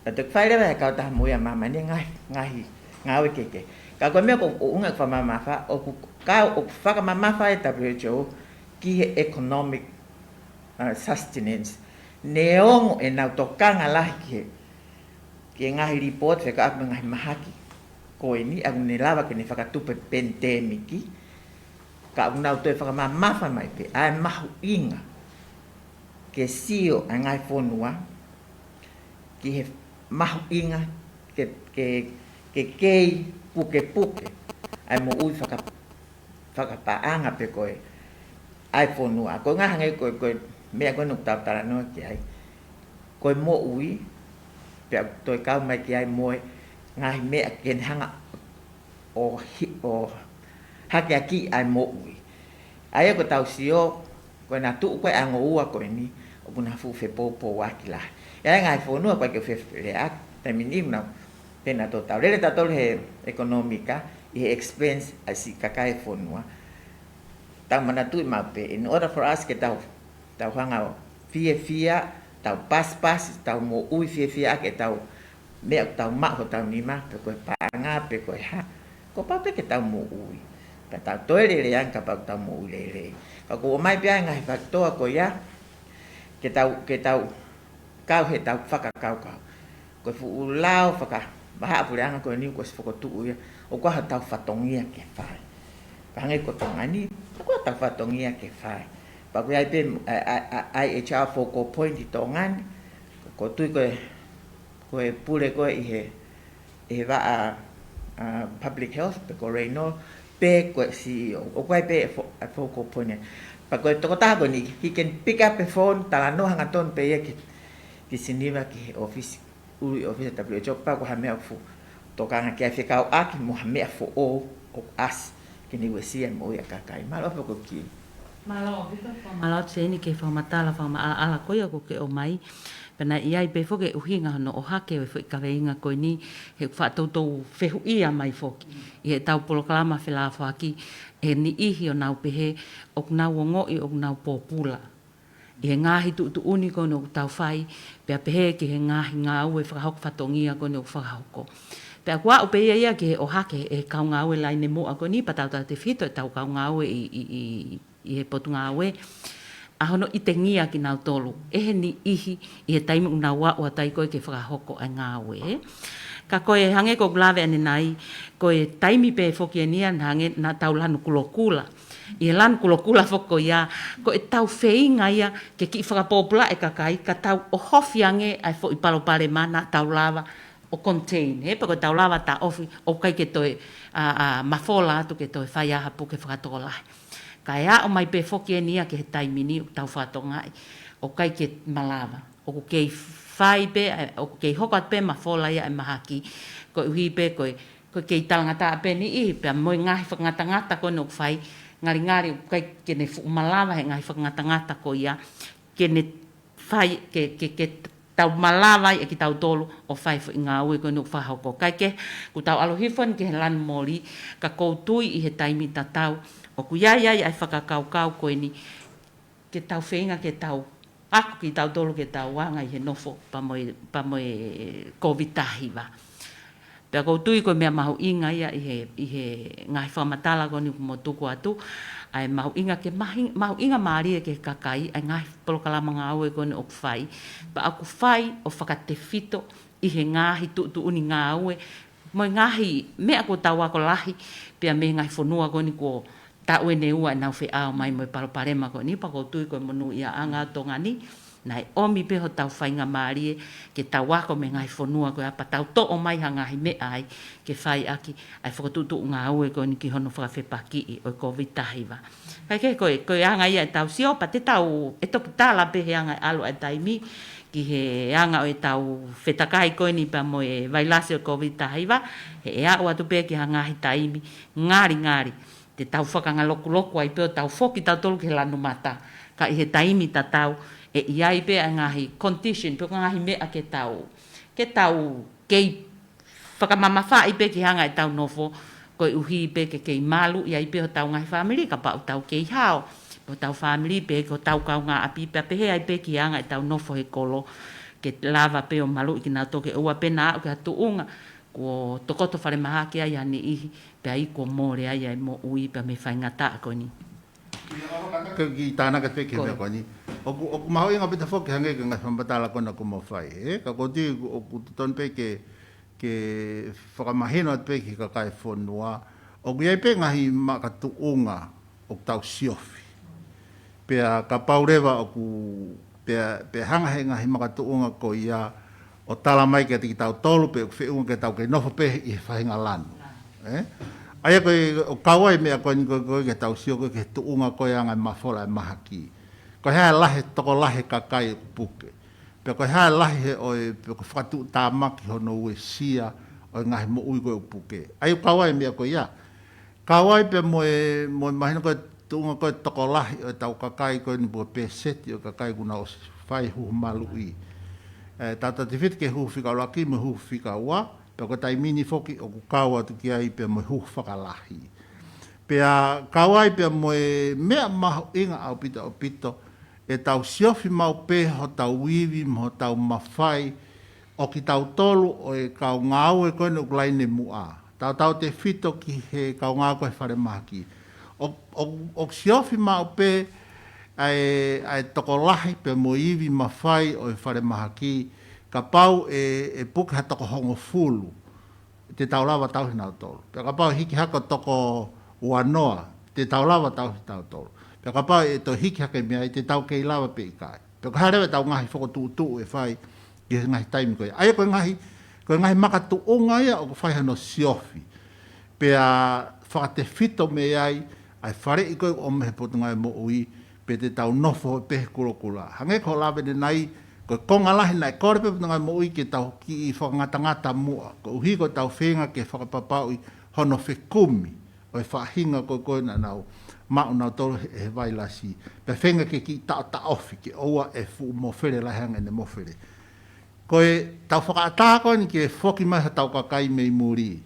ta fai le ka ta mo ya mama ni ngai ngawe keke ka ko mea ko unga fa mama fa o ka o fa mama fa WHO ki economic sustenance neong e nau tokanga lahi ke ngahi report fe ka ngahi mahaki ko ini ang nilava ke ni whakatupe pandemiki ka nau to whakamamafa mai pe ai mahu inga ke sio ang ngai fonua ki he mahu inga ke puke ai mo ui whakapaanga pe koe ai fonua ko ngahangai koe mea ko nuk tau tara no ki ai ko mo ui pe to ka mai ki ai mo ngahi mea ken hanga o hake aki ai mo ui. Ai ko tau sio ko na tu ko ango ua ko ni o puna fu fe po aki la. Ya ngai fo no ko ke fe le ak terminim na pena total. Rele tato he economica e expense asi kakai fo no. Tau mana tu ma pe in order for us ke tau hanga fia tau pas tau mo ui fia ke tau me tau ma ko tau ni ma pe ko panga pe ko ha ko pa pe ke tau mo ui pe tau toile le yang ka pa tau mo ui le ka ko mai pe ngai fa to ko ya ke tau kau he tau faka kau ko fu lao faka ba pu yang ko ni ko fo ko tu ya o ko ha tau fatongia ke fa pa ngai ko tongani ko tau fatongia ke fa pa ko ai pe ai HR focal point tongan ko tu ko pule ko i va a public health pe ko reino pe ko CEO o ko pe focal point pa ko to ta ko ni he can pick up the phone tala no hanga ton pe ye ki siniva ki office WHO pa ko ha me fu to ka ke fi ka a ki mo ha me fu o as ki ni we si mo ya ka kai malo ko ki
malo tseni ke fa matala fa ma ala ko ya ko ke o mai pena ia i pe foke uhinga no o hake o ka veinga ko ni he fa to fehu ia mai foki i tau poloklama fela faki e ni ihi o nau pehe o nau ngo i o nau popula i ngahi tu uni ko no tau fai pe pehe ki he ngahi ngau e fa hok fatongia ko no fa hoko pe kwa o pe ia ke o hake e ka ngau e lai ne mo ko ni patau te fito tau ka ngau i he potunga we ahono i te ngia ki nau tolu. Ehe ni ihi i he taimu una wa tai koe ke whakahoko a ngā we. Ka koe hange ko glave ane nai, koe taimi pe whoki e nia hange na tau lanu kulokula. I he lanu kulokula whoko ia, koe tau wheinga ia ke ki whakapopula e kakai, ka tau o hofi ange ai fo i palopare mana tau lava o contain. He pa koe tau lava ta ofi o kai ke toe mafola atu ke toe whai aha pu ke whakatolahi. Ka ea o mai pe whoki e nia ke he taimini o tau whatongai o kai ke malawa. O kei whai pe, o kei hokat pe mawhola ia e mahaki. Ko uhi pe koe kei talangata pe ni ihi pe moi ngahi whakangata ko no whai. Ngari o kai ke ne malawa he ngahi whakangata ko ia. Ke ne whai ke tau malawa e ki tau tolu o whai i ngā ue ko no whahoko. Kai ke ku tau alohifan ke he lan mori ka koutui i he taimi ta tau. O ku iai ai whakakau koe ni ke tau whenga ke tau aku ki tau tolu ke tau wanga i he nofo pa moe COVID-tahi wa. Pea kou tui koe mea mahu inga ia i he ngai whamatala ko ni kumo tuku atu ai mahu inga ke mahu inga maari ke kakai ai ngai polokalama ngā ue ko ni o whai. Pa aku whai o whakate fito i he ngahi tu uni ngā ue moe ngahi mea ko tau ako lahi pea me ngai whanua ko ni ko ta ue ne ua nau whi ao mai mo paroparema ko ni pa ko tui ko monu ia anga tonga ni nai omi pe ho tau whainga maari ke tau wako me ngai whanua ko apa tau to o mai hangahi me ai ke whai aki ai whakatutu ngā ue ko ni ki hono whakawhepaki i o COVID-tahi wa. Kai ke koe anga ia e tau sio pa te tau e toki tāla pe he anga alo ai taimi ki he anga o e tau whetakai koe ni pa mo e vailase o COVID-tahi wa he ea o atu pe ki hangahi taimi ngari te tau whakanga loku ai peo tau whoki tau tolu ke lanu mata. Ka i he taimi ta tau e iai pe a ngahi condition, peo ka ngahi mea ke tau kei whakamamawha i pe ki hanga e tau nofo, koe uhi pe ke kei malu iai peo tau ngahi family, ka pau tau kei hao. Peo tau family pe ko tau kau ngā api pe he ai pe ki hanga e tau nofo he kolo, ke lava peo malu i ki nā toke ua pe nā ke hatu unga. Ko tokoto whare maha ke ai ane ihi, pe ai ko mōre ai ai mo ui pe me whaingata ko ni.
Ki tāna ka peke mea ko ni. O ku maho inga pita whoki hange ka ngai whambatala kona ku mo whai. Ka ko ti o ku ton pe ke whakamahino at peke ka kai whonua. O ku iai pe ngahi maka tuunga o tau siofi. Pea ka paurewa o ku pe hanga he ngahi maka tuunga ko ia o tala mai ke tau tolu pe whiunga ke tau ke nofo pe i whahinga lanu. Aia koe o kawai mea koe ke tau sio koe ke tuunga koe anga mawhola e mahaki. Koe hea lahe toko lahe kakai puke. Pe koe hea lahe oe pe koe whatu tāmaki hono ue sia o ngahi mo ui koe puke. Aia kawai mea koe ia Kawai pe mo mahina ko tunga ko tokolahi o tau kakai ko ni bo peseti o kakai kuna o fai hu malui. Tata te fit ke hu fika laki mo hu fika wa, pe ko tai mini foki o ku kawa tu ki ai pe mo hu whakalahi. Pe a kawai pe mo mea maho inga au pito e tau siofi mau pe ho tau wiwi mo tau mawhai o ki tau tolu o e kau ngau e koe nuk laine mua. Tau te fito ki he kau ngā koe whare maki. O siofi mau pe ai tokolahi pe mo iwi mawhai o e whare maki ka pau e puke ha toko hongo fulu. Te tau lawa tau hinau tolu. Pe ka pau hiki hako toko wanoa. Te tau lawa tau hinau tolu. Pe ka pau e to hiki hake mea te tau kei lawa pe ikai. Pe ka harewe tau ngahi whako tuu e whai ki ngahi taimi koe. Aia koe ngahi makatu o ngaia o whai hano siofi. Pea whakate fito me ai, ai whare i koe o mehe potu ngai mo ui, pe te tau nofo e pehe kula. Hange ko lawe ne nai, koe konga lahi nai kore pe potu ngai mo ui ke tau ki i whakangata mua. Ko uhi ko tau whenga ke whakapapau i hono whekumi, o e whahinga koe na nau, mau nau toro he wailasi. Pe whenga ke ki ta ofi, ke oua e fu mo where lahi hanga ne mo where. Koe tau whakaata koe ni ke whoki mai ha tau kakai mei muri.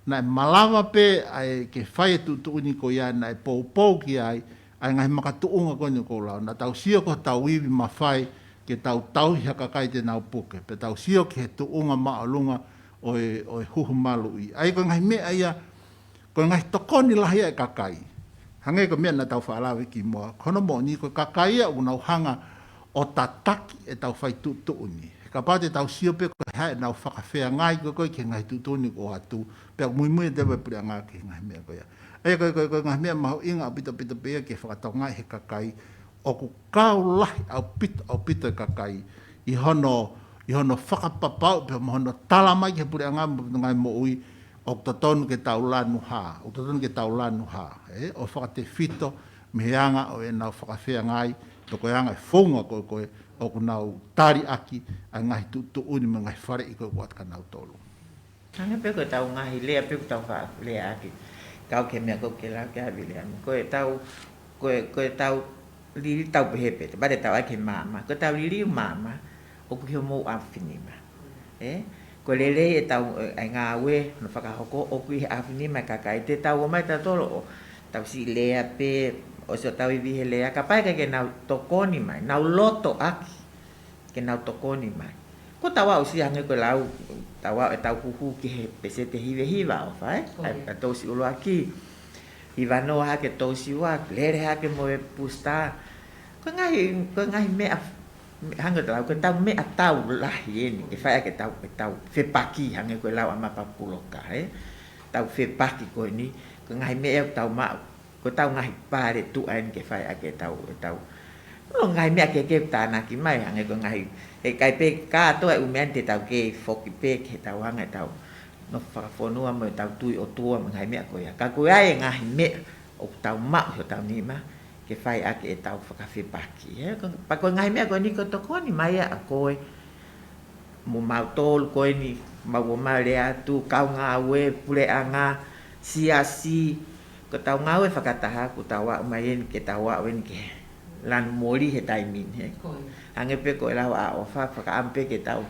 Nai malawa pe ai ke whai tu ni ko ia nai pou ki ai ngahi makatuunga koe ni ko lau. Na tau sio ko tau iwi ma whai ke tau hi kakai te nau puke. Pe tau sio ke he tuunga maalunga o e huhu malu i. Ai koe ngahi mea ia, koe ngahi tokoni lahi ai kakai. Hange ko mea na tau whaalawe ki mua. Kono mo ni koe kakai ia unau hanga o tataki e tau whai ni. Ka pate tau sio pe ko hae nau whakawhea ngai koe ke ngai tutuni ko atu. Pea mui te wai pura ngā ke ngai mea koe. Ea koe ngai mea maho inga pito pea ke whakatau ngai he kakai. O ku kau lahi au pito kakai. I hono whakapapau pea hono talamai ke pura ngai mo ui. O tatonu ke tau lanu ha. O tatonu ke tau lanu ha. O whakate fito meheanga o e nau whakawhea ngai. Toko anga e whaunga koe. O ku nau tari aki a ngahi tuuni ma ngahi whare i koe kuat ka nau tolu.
Hanga pe koe tau ngahi lea pe koe tau wha lea aki. Kau ke mea koe ke lau ke hawi lea. Koe tau liri tau pehepe. Te bade tau ake mama. Koe tau liri mama. O ku hio mou awhinima. Koe lele e tau ai ngā we no whakahoko. O ku i awhinima kakai. Te tau o mai tau tolo o. Tau si lea pe. O so tau i vihe lea, ka pai ke nau tokoni mai, nau loto aki, ke nau tokoni mai. Ko tawa o si hange koe lau, tawa e tau huhu ki he pese te hiva o whai, a tausi ulo aki, hiva noa hake tausi wa, lere hake mo e pusta. Ko ngahi mea, hange tau, ko tau mea tau lahi eni, e whai ake tau whepaki hange koe lau ama papuloka, tau whepaki koe ni, ko ngahi mea tau mau, ko tau ngahi pare tu ain ke whai ake tau. No ngahi mea ke tāna ki mai hange ko ngahi. E kai pe kā toa umean te tau ke whoki pe ke tau hanga tau. No whakawhonua mo tau tui o tua mo ngahi mea koea. Ka koe ai ngahi mea o tau mau o tau nima ke whai ake e tau whakawhepaki. Pa koe ngahi mea koe ni ko tokoni mai a koe. Mo mau tolu koe ni mau o mau lea tu kau ngā we pule a ngā siasi. Ko tau ngau e whakataha ku tawa umayen ke tawa wen ke lan mori he taimin he. Hange pe ko ela a ofa whakaampe ke tau.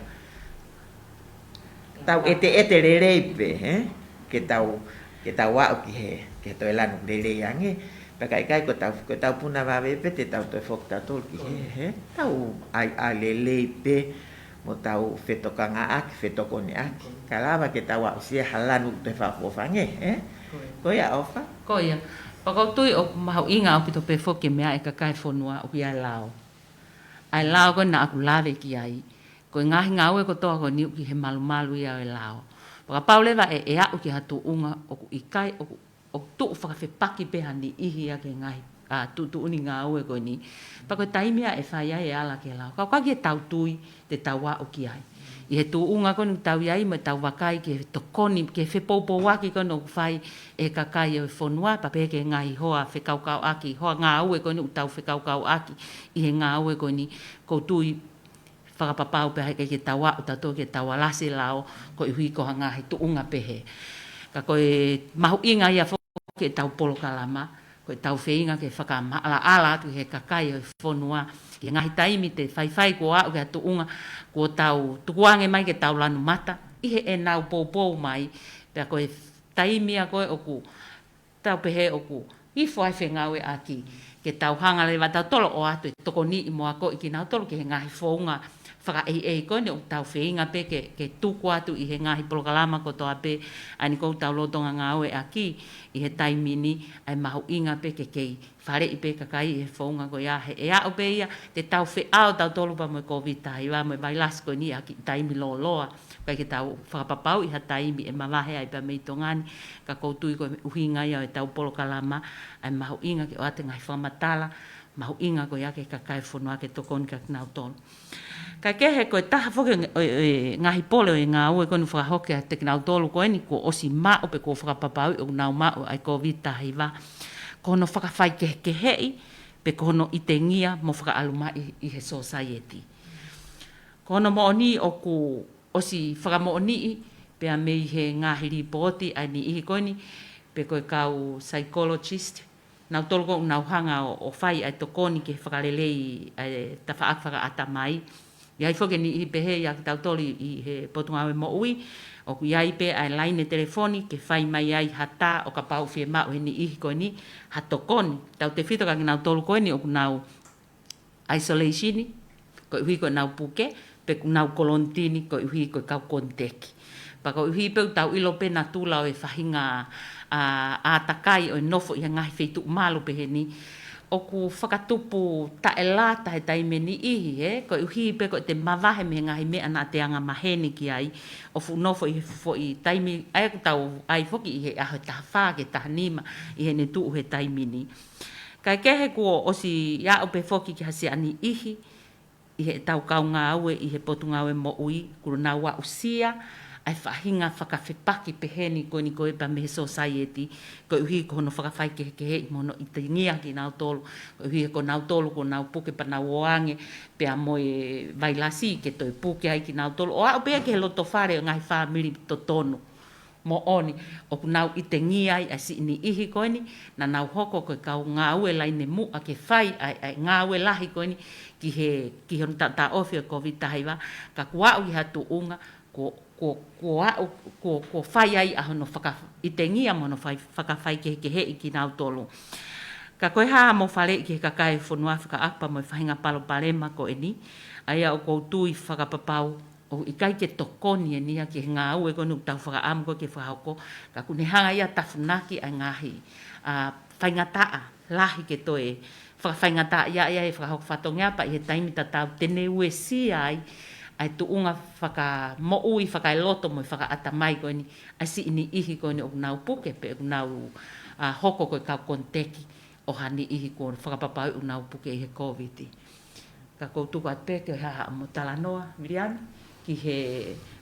Tau ete lele pe ke tau wa ki he ke to elan lele yange. Pakai ko tau puna va pe te tau to fok tau ki he. Tau ai lele pe mo tau fetokanga ak fetokoni ak. Kalava ke tawa usia halan te fa fange Ko ia ofa?
Ko ia. Pakau tui o mahau inga o pito pe foke mea e kakai whonua o ia lao. Ai lao ko na aku lawe ki ai. Ko ngahi ngau e ko toa ko niu ki he malu ia e lao. Paka paulewa e au ki hatu unga o ku ikai o tu whakawhepaki peha ni ihi a ke ngahi. Tu uni ngau e ko ni. Pako taimia e whai ai e ala ke lao. Kau kaki e tau tui te taua o ki ai. I he tu unga kono tau iai me tau wakai ke tokoni ke whepoupo waki kono whai e kakai e whonua pape ke ngai hoa whekaukau aki hoa ngā ue kono tau whekaukau aki i he ngā ue koni ko tui whakapapau peha ke tawa o tato ke tawa lase lao ko i hui ko hanga he tu unga pehe ka koe mahu inga ia ke tau polo kalama, ko tau wheinga ke whakama ala tu he kakai o whonua, ke ngahi taimi te whaiwhai ko au ke atuunga, ko tau tukuange mai ke tau lanu mata, ihe e nau pou mai, pea koe taimi a koe oku, tau pehe oku, i whai whengawe aki, ke tau hanga le wa tau tolo o atu, toko ni i moa ko i ki nau tolo ke he ngahi whaunga, whaka koe ne o tau wheinga pe ke tuku atu i he ngahi polokalama ko toa pe ani kou tau lotonga ngāwe aki i he taimini ai mahu inga pe ke kei whare i pe kakai i he whaunga ko ia he e au pe ia te tau whe au tau tolu pa mo COVID tahi wa mo bailas ko ni aki taimi loa kai ke tau whakapapau i ha taimi e mawahe ai pa mei tongani ka koutui ko uhinga ia e tau polokalama ai mahu inga ke o ate ngai whamatala mahu inga ko ia ke kakai whonua ke tokoni ka kinau tolu. Ka kehe koe taha whoke ngahi pole o ngā ue konu whakahoke a te kinau tolu koe ni ko osi mao pe ko whakapapau o ngau mao ai COVID tahi wa. Kono whakawhai kehei pe kono i te ngia mo whakaaluma i he society. Kono mo ni o ku osi whakamo ni pe a mei he ngahi ripoti ai ni ihi koe ni pe koe kau psychologist nau tolu ko nau hanga o whai ai tokoni ke whakalelei ai ta whakaata mai. Iai whoke ni i pehe ia ki tau toli i he potungawe mo ui, o ku iai pe ai laine telefoni ke whai mai ai hata o ka pau whie mau he ni ihi koe ni hatokoni. Tau te whito ka ki nau tolu koe ni o ku nau isolationi, ko ihi koe nau puke, pe ku nau kolontini ko ihi koe kau konteki. Pa ko ihi pe tau ilo pe na tula o e whahinga a takai o e nofo i ngahi wheitu malu pe he ni, o ku whakatupu tae lata he taime ni ihi, ko uhi pe ko te mawahe me ngahi mea na te anga maheni ki ai, o whunofo i taime, ai ku tau ai whoki i he aho taha whake taha nima i he ne tuu he taime ni. Kai kehe kua osi ia o pe whoki ki hasi ani ihi, i he tau kau ngā aue, i he potu ngā aue mo ui, kuru nā wa usia, ai whahinga whakawhepaki peheni koe ni koe pa mehe society, koe uhi ko hono whakawhai kehe mono i te ngia ki nau tolu, koe uhi ko nau tolu ko nau puke pa nau oange, pea moe vailasi ke toi puke ai ki nau tolu, o au pea ke he loto whare o ngai whamiri to tonu, mo oni, o ku nau i te ngia ai si ni ihi koe ni, na nau hoko koe kau ngā ue laine mu a ke whai, ai ngā ue lahi koe ni, ki he ta ofi o COVID tahiwa, ka kua ui hatu unga, ko whai ai aho no i te ngia mo no whakawhai ke he i ki nau tolu. Ka koe haa mo whare ki he kakai whanua whakaapa mo i whahinga palo parema ko e ni, aia o koutui whakapapau o i kai ke tokoni e nia ki he ngā ue konu tau whakaamu ko ke whahoko, ka kune hanga ia tawhunaki ai ngahi whaingataa lahi ke toe, whakawhaingataa ia e whakahoko whatongia pa i he taimi tatau tene ue si ai, ai tuunga whaka mo'ui, whaka loto mo whaka atamai koe ni, ai si ini ihi koe ni o nau puke, pe o nau hoko koe kau konteki, o hani ihi koe whakapapau o nau puke i he COVID. Ka koutuku at peke o haha mo talanoa, Miriam, ki he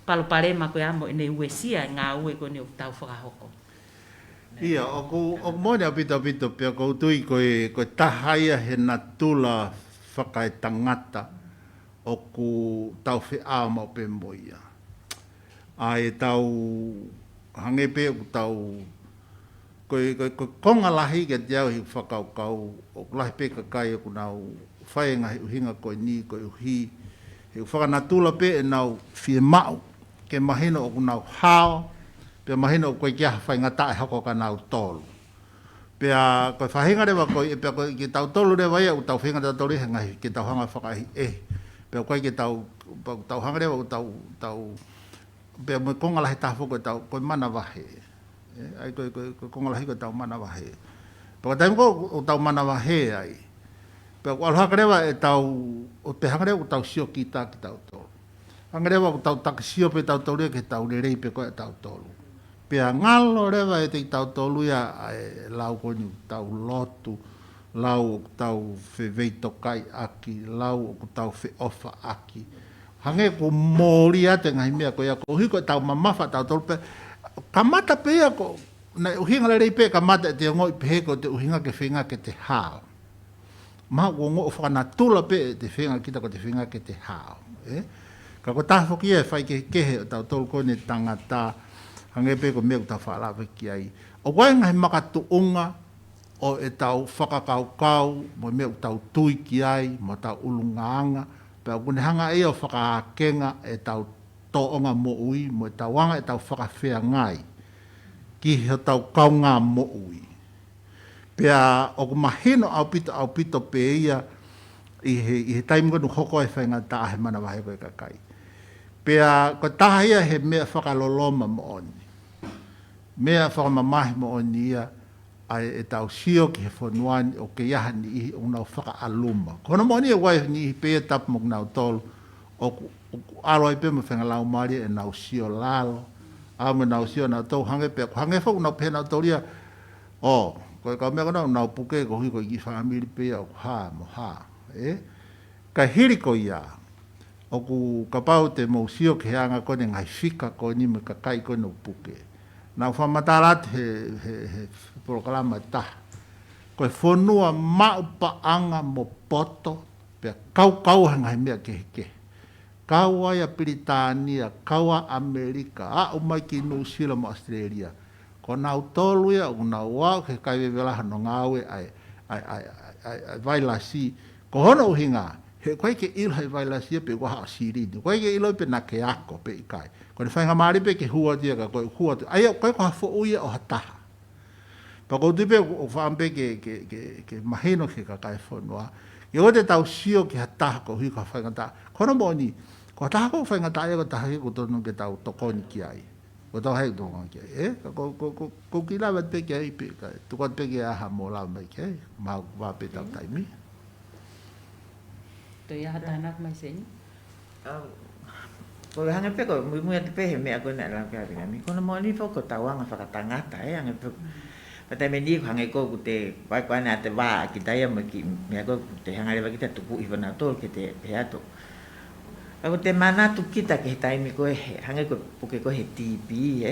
paloparema koe amo ine uesia ngā ue koe ni o tau whakahoko.
Ia, o mone a pito pia koutui koe tahaia he natula whakae tangata, o ku tau whea mo pe moia. Ai tau hangepe o tau koe konga lahi ke te au hi whakaukau o lahi pe kakai o ku nau whaenga he uhinga koe ni koe uhi he whakanatula pe e nau whie mau ke mahina o ku nau hao pe mahina o koe kia whaingata e hako ka nau tolu. Pea koe whahinga rewa koe e pea koe ki tau tolu rewa ia o tau whainga tau tolu he ngai ke tau hanga whakahi pea koe ke tau hangarewa o tau pea mo konga lahi taha whoko koe mana wahe. Ai koe konga lahi koe tau mana wahe. Pea koe taimi ko o tau mana wahe ai. Pea koe alhangarewa e tau, o te hangarewa o tau sio ki tā ki tau tolu. Hangarewa o tau takisio pe tau tolu ke tau rerei pe koe tau tolu. Pea ngalo rewa e te tau tolu ia lau koe ni tau lotu. Lau o tau whewei tokai aki, lau o tau wheofa aki. Hange ko mōri ate ngai mea ko ia ko uhi ko tau mamafa tau tolu pe. Kamata pe ia ko, na uhinga le rei pe kamata e te ngoi pe ko te uhinga ke whinga ke te hao. Maha ko ngoi whanatula pe te whinga kita ko te whinga ke te hao. Ka ko taha whoki e whai ke kehe o tau tolu ko ne tangata hange pe ko me ta fala ve ki ai o wai ngai makatuunga o e tau whakakaukau mo me tau tui ki ai mo tau ulungaanga pe o kune hanga e o whakakenga e tau toonga mo ui mo tau wanga e tau whakawhea ngai ki he tau kaunga mo ui pea o ku mahino au pito pe ia i he taimi konu hoko e whainga ta he mana wahe koe kakai. Pea ko tahia he mea whakaloloma mo oni. Mea whakamamahi mo oni ia ai e tau sio ki he whanuani o ke iaha ni ihi o nau whakaaluma. Kono mo ni e wai ni ihi pea tapu mo nau tolu o alo ai pe mo whainga lau maria e nau sio lalo. A mo nau sio nau tau hange pea. Hange whau nau pe nau tolu ia o koe ka mea kona nau puke ko hui ko i whamiri pea o ha mo ha. Ka hiri ko ia o ku kapau te mousio ke anga kone ngai fika ko ni me ka kai ko no puke na whamatarat he programa ta ko fonua maupa anga mo poto pe kau hanga mea ke kau ai a Britania kau a Amerika a o mai ki New Zealand mo Australia ko na tolu ia o na wa ke kai vela no ngawe ai vai la si ko hono uhinga, he koe ke ilo hei wailasia pe waha o sirini. Koe ke ilo pe na ke ako pe ikai. Ko ne whainga maari pe ke hua tia ka koe hua tia. Aia koe ko hafo uia o hataha. Pa kou tipe o whaampe ke mahino ke ka kai whanua. Ke o te tau sio ke hataha ko hui ka whainga ta. Kono mo ni, ko hataha ko whainga ta ia ko taha ko tonu ke tau tokoni ki ai. Ko tau hei tokoni ki ai. Ko ki lawa pe ke ai pe kai. Tukot pe ke aha mo lawa mai ki ai. Mau wape tau taimi.
Toi aha tanak mai seni.
Ko hanga pe ko mu te pe me ko na la ka ni ko no mo ni fo ko tawanga fa tangata e hanga pe pata me ni hanga ko te vai ko na te va ki tai me ki me ko te hanga le kita tu i vana to ke te peato ko te mana tu kita ke tai mi ko hanga ko porque ko he tipi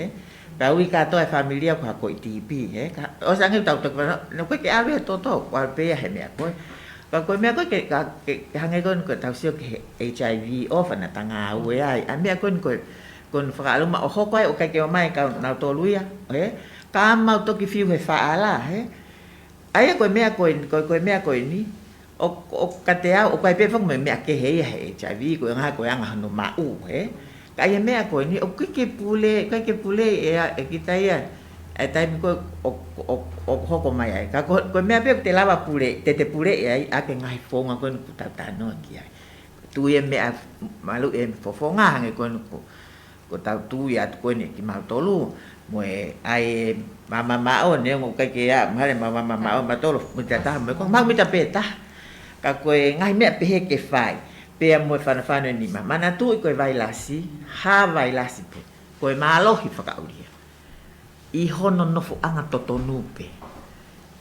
pa ui ka to e familia ko tipi o sanga tau to no ko ke ave to kwa pe he me ko ko mea koe ke hange kon ko tau sio ke HIV ofa na tanga ue ai a mea kon whakaaluma o hoko ai o kai ke o mai ka nau tolu ia ka mau toki fiu he whaala ai koe mea koe mea koe ni o ka te au o kai pe whak mea ke hei he HIV koe ngā koe anga hano mau ka ia mea koe ni o kai ke pule e kita ia e taimi ko o hoko mai ai ka ko mea pe te lava pule te pule ai a ke ngai fonga ko ta no ki ai tu e mea malu e fofonga nge ko ta tu ya ko ni ki ma tolu mo ai mama o ne mo ka ke ya mama o ma tolu mo ta mo ko ma mi ta peta ka ko ngai mea pe ke fai pe mo fa ni mama na tu ko vai lasi ha vai lasi pe ko malo hi fa ka uri I hono nofu anga totonupe.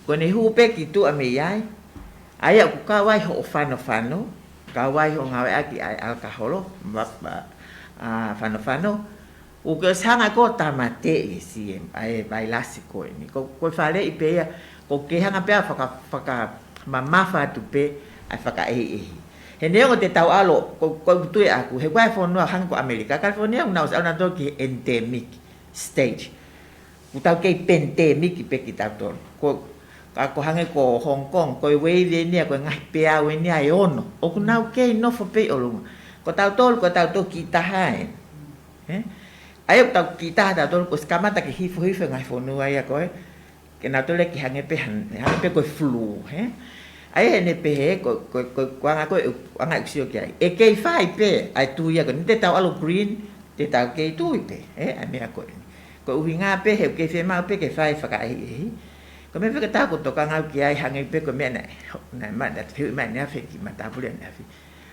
Ko ne hupe ki tu ame iai. Aia ku kawai ho fano. Kawai ho ngawe aki ai alkaholo. Fano. U ke sanga ko tamate si ai bailasi ko ni. Ko fale I pea ko ke hanga pea faka mamafa tu pe ai faka He neo te tau alo ko tu aku. He kwai fonua hanga ko Amerika. California una una to ki endemic stage. Utau kei pandemic pe kita tol ko ka ko hange ko Hong Kong ko wei ni ko ngai pea we ni ai ono o nau kei no fo pe olu ko tau tol ko tau to kita hai ai tau kita tau tol ko skamata ke hifo ngai fo no ai ko ke na tole ki hange pe ko flu ai ne pe ko anga sio ki ai e kei fai pe ai tu ia ko te tau alo green te tau kei tu pe ai me ko ko uhinga pe he ke fe ma pe ke fai fa ka ko me fe ta ko to ka ngau ki ai hangai pe ko me na ma da fe ma na fe ki ma ta pu na fe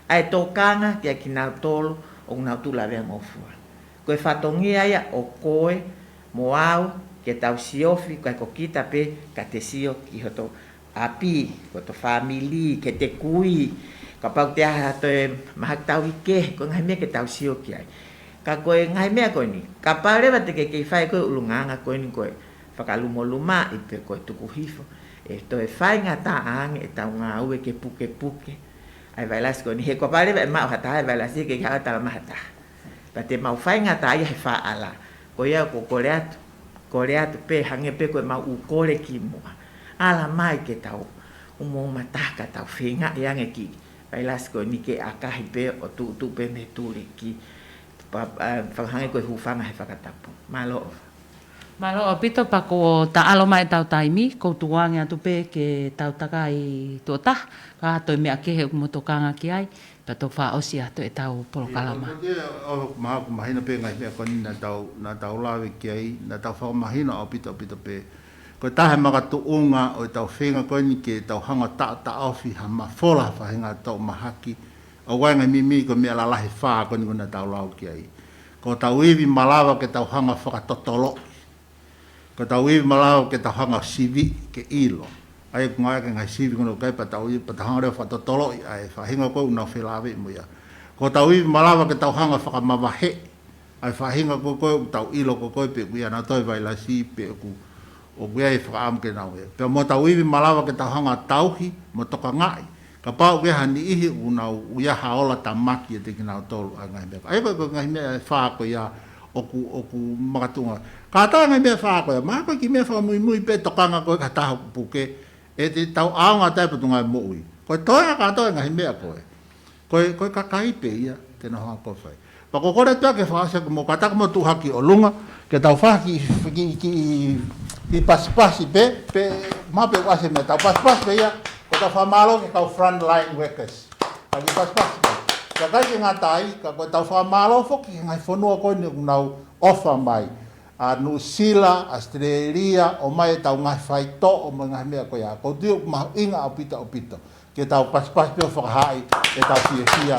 ai to kanga ki ki na tol o na tu la ve mo fu ko fa tongi ai o koe mo au ke tau siofi ko kita pe ka te sio ki hoto api ko to family ke te kui ka pa te ha to ma tau ke ko ngai me ke tau sio ki ai ka koe ngai mea koe ni. Ka pare wate ke whai koe ulunganga koe ni koe whakalumo luma I pe koe tuku hifo. E to e whai ngā tā aange e tau ngā ue ke puke. Ai vailasi koe ni. He koe pare wate mau hata hai vailasi ke kia tala mahata. Pa te mau whai ngā tā ia he wha ala. ko ia ko kore atu pe hange pe ko mau kore ki mua ala mai ke tau umo mataka tau whenga iange ki pai las ko ni ke akahi pe o tu pe me turi ki whange ko hufanga he whakatapu malo
Malo pito pa ko taalo mai tau taimi ko tuange atu pe ke tau taka i tuota ka to me ake he motokanga ki ai pa to fa osi atu e tau polokalama.
O mahina pe ngai me kon na tau lawe ki ai na tau fa mahina o pito pe ko tahe maka tuunga o tau whenga koe ni ke tau hanga ta ofi ha ma fola whahinga tau mahaki o wainga mimi ko mea lalahi whaa koe ni kuna tau lau ki ai ko tau iwi malawa ke tau hanga whakatotolo ko tau iwi malawa ke tau hanga sivi ke ilo ai ko ngai ke ngai sivi kono kai pa tau iwi pa tau hanga reo whakatotolo ai whahinga koe unau whilawe mo ia ko tau iwi malawa ke tau hanga whakamawahe ai whahinga koe tau ilo koe pe kuia na toi vai la si pe ku o gea e whakaam ke nau e. Pea mo tau iwi malawa ke tau hanga tauhi, mo toka ngai. Ka pao gea hani ihi unau uia haola ta maki e te ki nau tolu a ngai mea. Ai ko ngai mea whaako ia oku makatunga. Ka taa ngai mea whaako ia, maa koe ki mea whakamui mui pe tokanga koe ka taha puke e te tau aonga taiputu ngai mo ui. Koe toa ka toa ngai mea koe. Koe kakai pe ia te no hanga koe whai. Pa ko kore tua ke whaase mo kataka mo tuhaki o lunga ke tau whaki ki pasipasi pe mape wase me tau pasipasi pe ia ko tau whamalo ke tau front line workers ka ki pasipasi pe ka kai ki ngatai ka ko tau whamalo foki ngai whanua koe ni unau ofa mai a New Zealand, Australia o mai tau ngai whaito o mai ngai mea koe ia ko tiu mahu inga o pito ke tau pasipasi pe o whakahai ke tau fia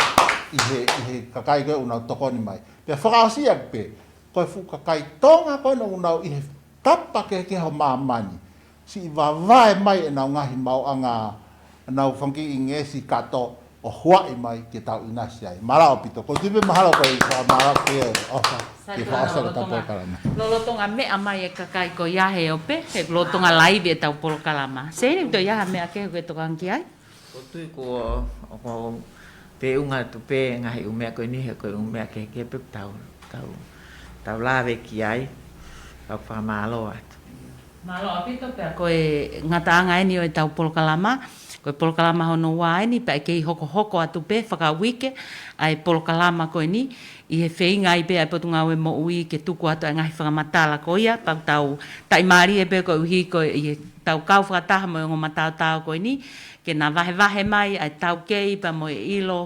ihe kakai koe unau tokoni mai pe whakaosia pe koe fu kakai tonga koe no unau ihe tapa ke ho mamani si vavae mai e nau ngahi mau anga nau whanki i ngesi kato o huai mai ke tau inasi ai marao pito ko tipe mahalo ko i marao ke ofa ke whaasa ka tau polokalama
Lolotonga mea mai e kakai ko iahe o pe he lolotonga laivi e tau polokalama seini to iaha mea ke koe tokangi ai
ko tui ko pe unga tu pe ngahi umea ko ni he ko umea ke pe tau lawe ki ai tau whamalo atu.
Malo apito pe koe ngataanga eni o e tau polokalama, koe polokalama hono wā eni, pe kei hoko atu pe, whakawike, ai polokalama koe ni, i he wheinga i pe ai potunga ue mo ui ke tuku atu ai ngahi whakamatala ko ia, pau tau taimari e pe koe uhi koe i he tau kau whakataha mo i ngoma tau koe ni, ke nā wahe mai ai tau kei pa mo e ilo,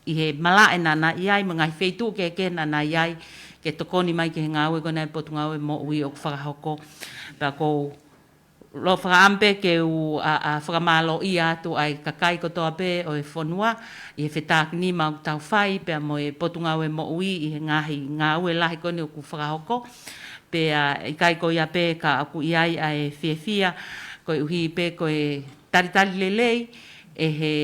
i he malae nana iai, mo ngai wheitu ke nana iai, ke tokoni mai ke ngā ue kone potunga ue mo ui o whakahoko. Pea ko lo whakaampe ke u a whakamalo i atu ai kakai kotoa pe o e whanua, i he whetākini mau tau whai, pea mo e potunga ue mo ui i he ngā ue lahi kone o ku whakahoko. Pea i kai ko ia pe ka aku iai ai whiawhia, ko i uhi pe ko e taritari lelei, e he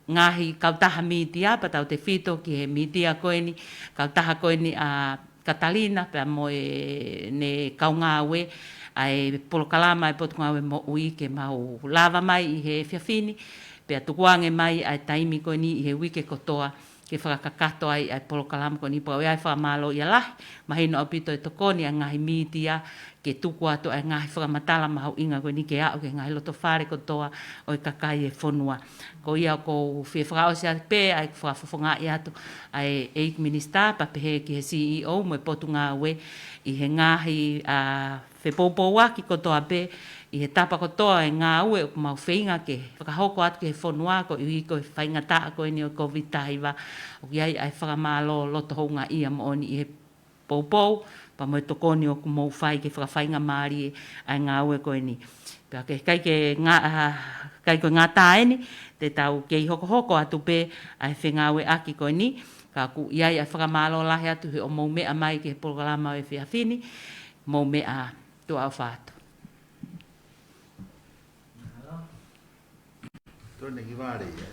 ngahi kautaha mitia, pa tau te whito ki he mitia koe ni, kautaha koe ni a Katalina, pea mo e ne kaunga ue, ai polokalama e potunga ue mo ui ke mau lava mai i he whiawhini, pea tukuange mai ai taimi koe ni i he wike kotoa, ke whakakato ai polokalama koe ni, pau ai whamalo i alahi, mahino apito e tokoni a ngahi mitia, ke tuku atu ai ngahi whakamatala mahau inga koe ni ke au ke ngahi loto whare kotoa o i kakai e whanua. Ko ia ko whewhakao se pe ai whakafofonga i atu ai 8 minister pa pehe ki he CEO mo e potunga ue i he ngahi whepopoa ki kotoa pe i he tapa kotoa e ngā ue o mau whainga ke whakahoko atu ke he whanua ko i ko whainga taa koe ni o COVID tahiwa o ki ai whakamalo loto hounga ia mo oni i he poupou pa mo e tokoni o ku mou whai ke whakawhainga maari ai ngā ue koe ni. Pea ke kai koe ngā tāeni, te tau kei hoko atu pe ai whenga ue aki koe ni, ka ku iai ai whakamalo lahi atu he o mou mea mai ke he polokalama o e whiawhini, mou mea tu au whātu.
Tōne ki wāre ia.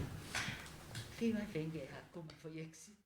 Whiwa whenge ha kumu whai exit.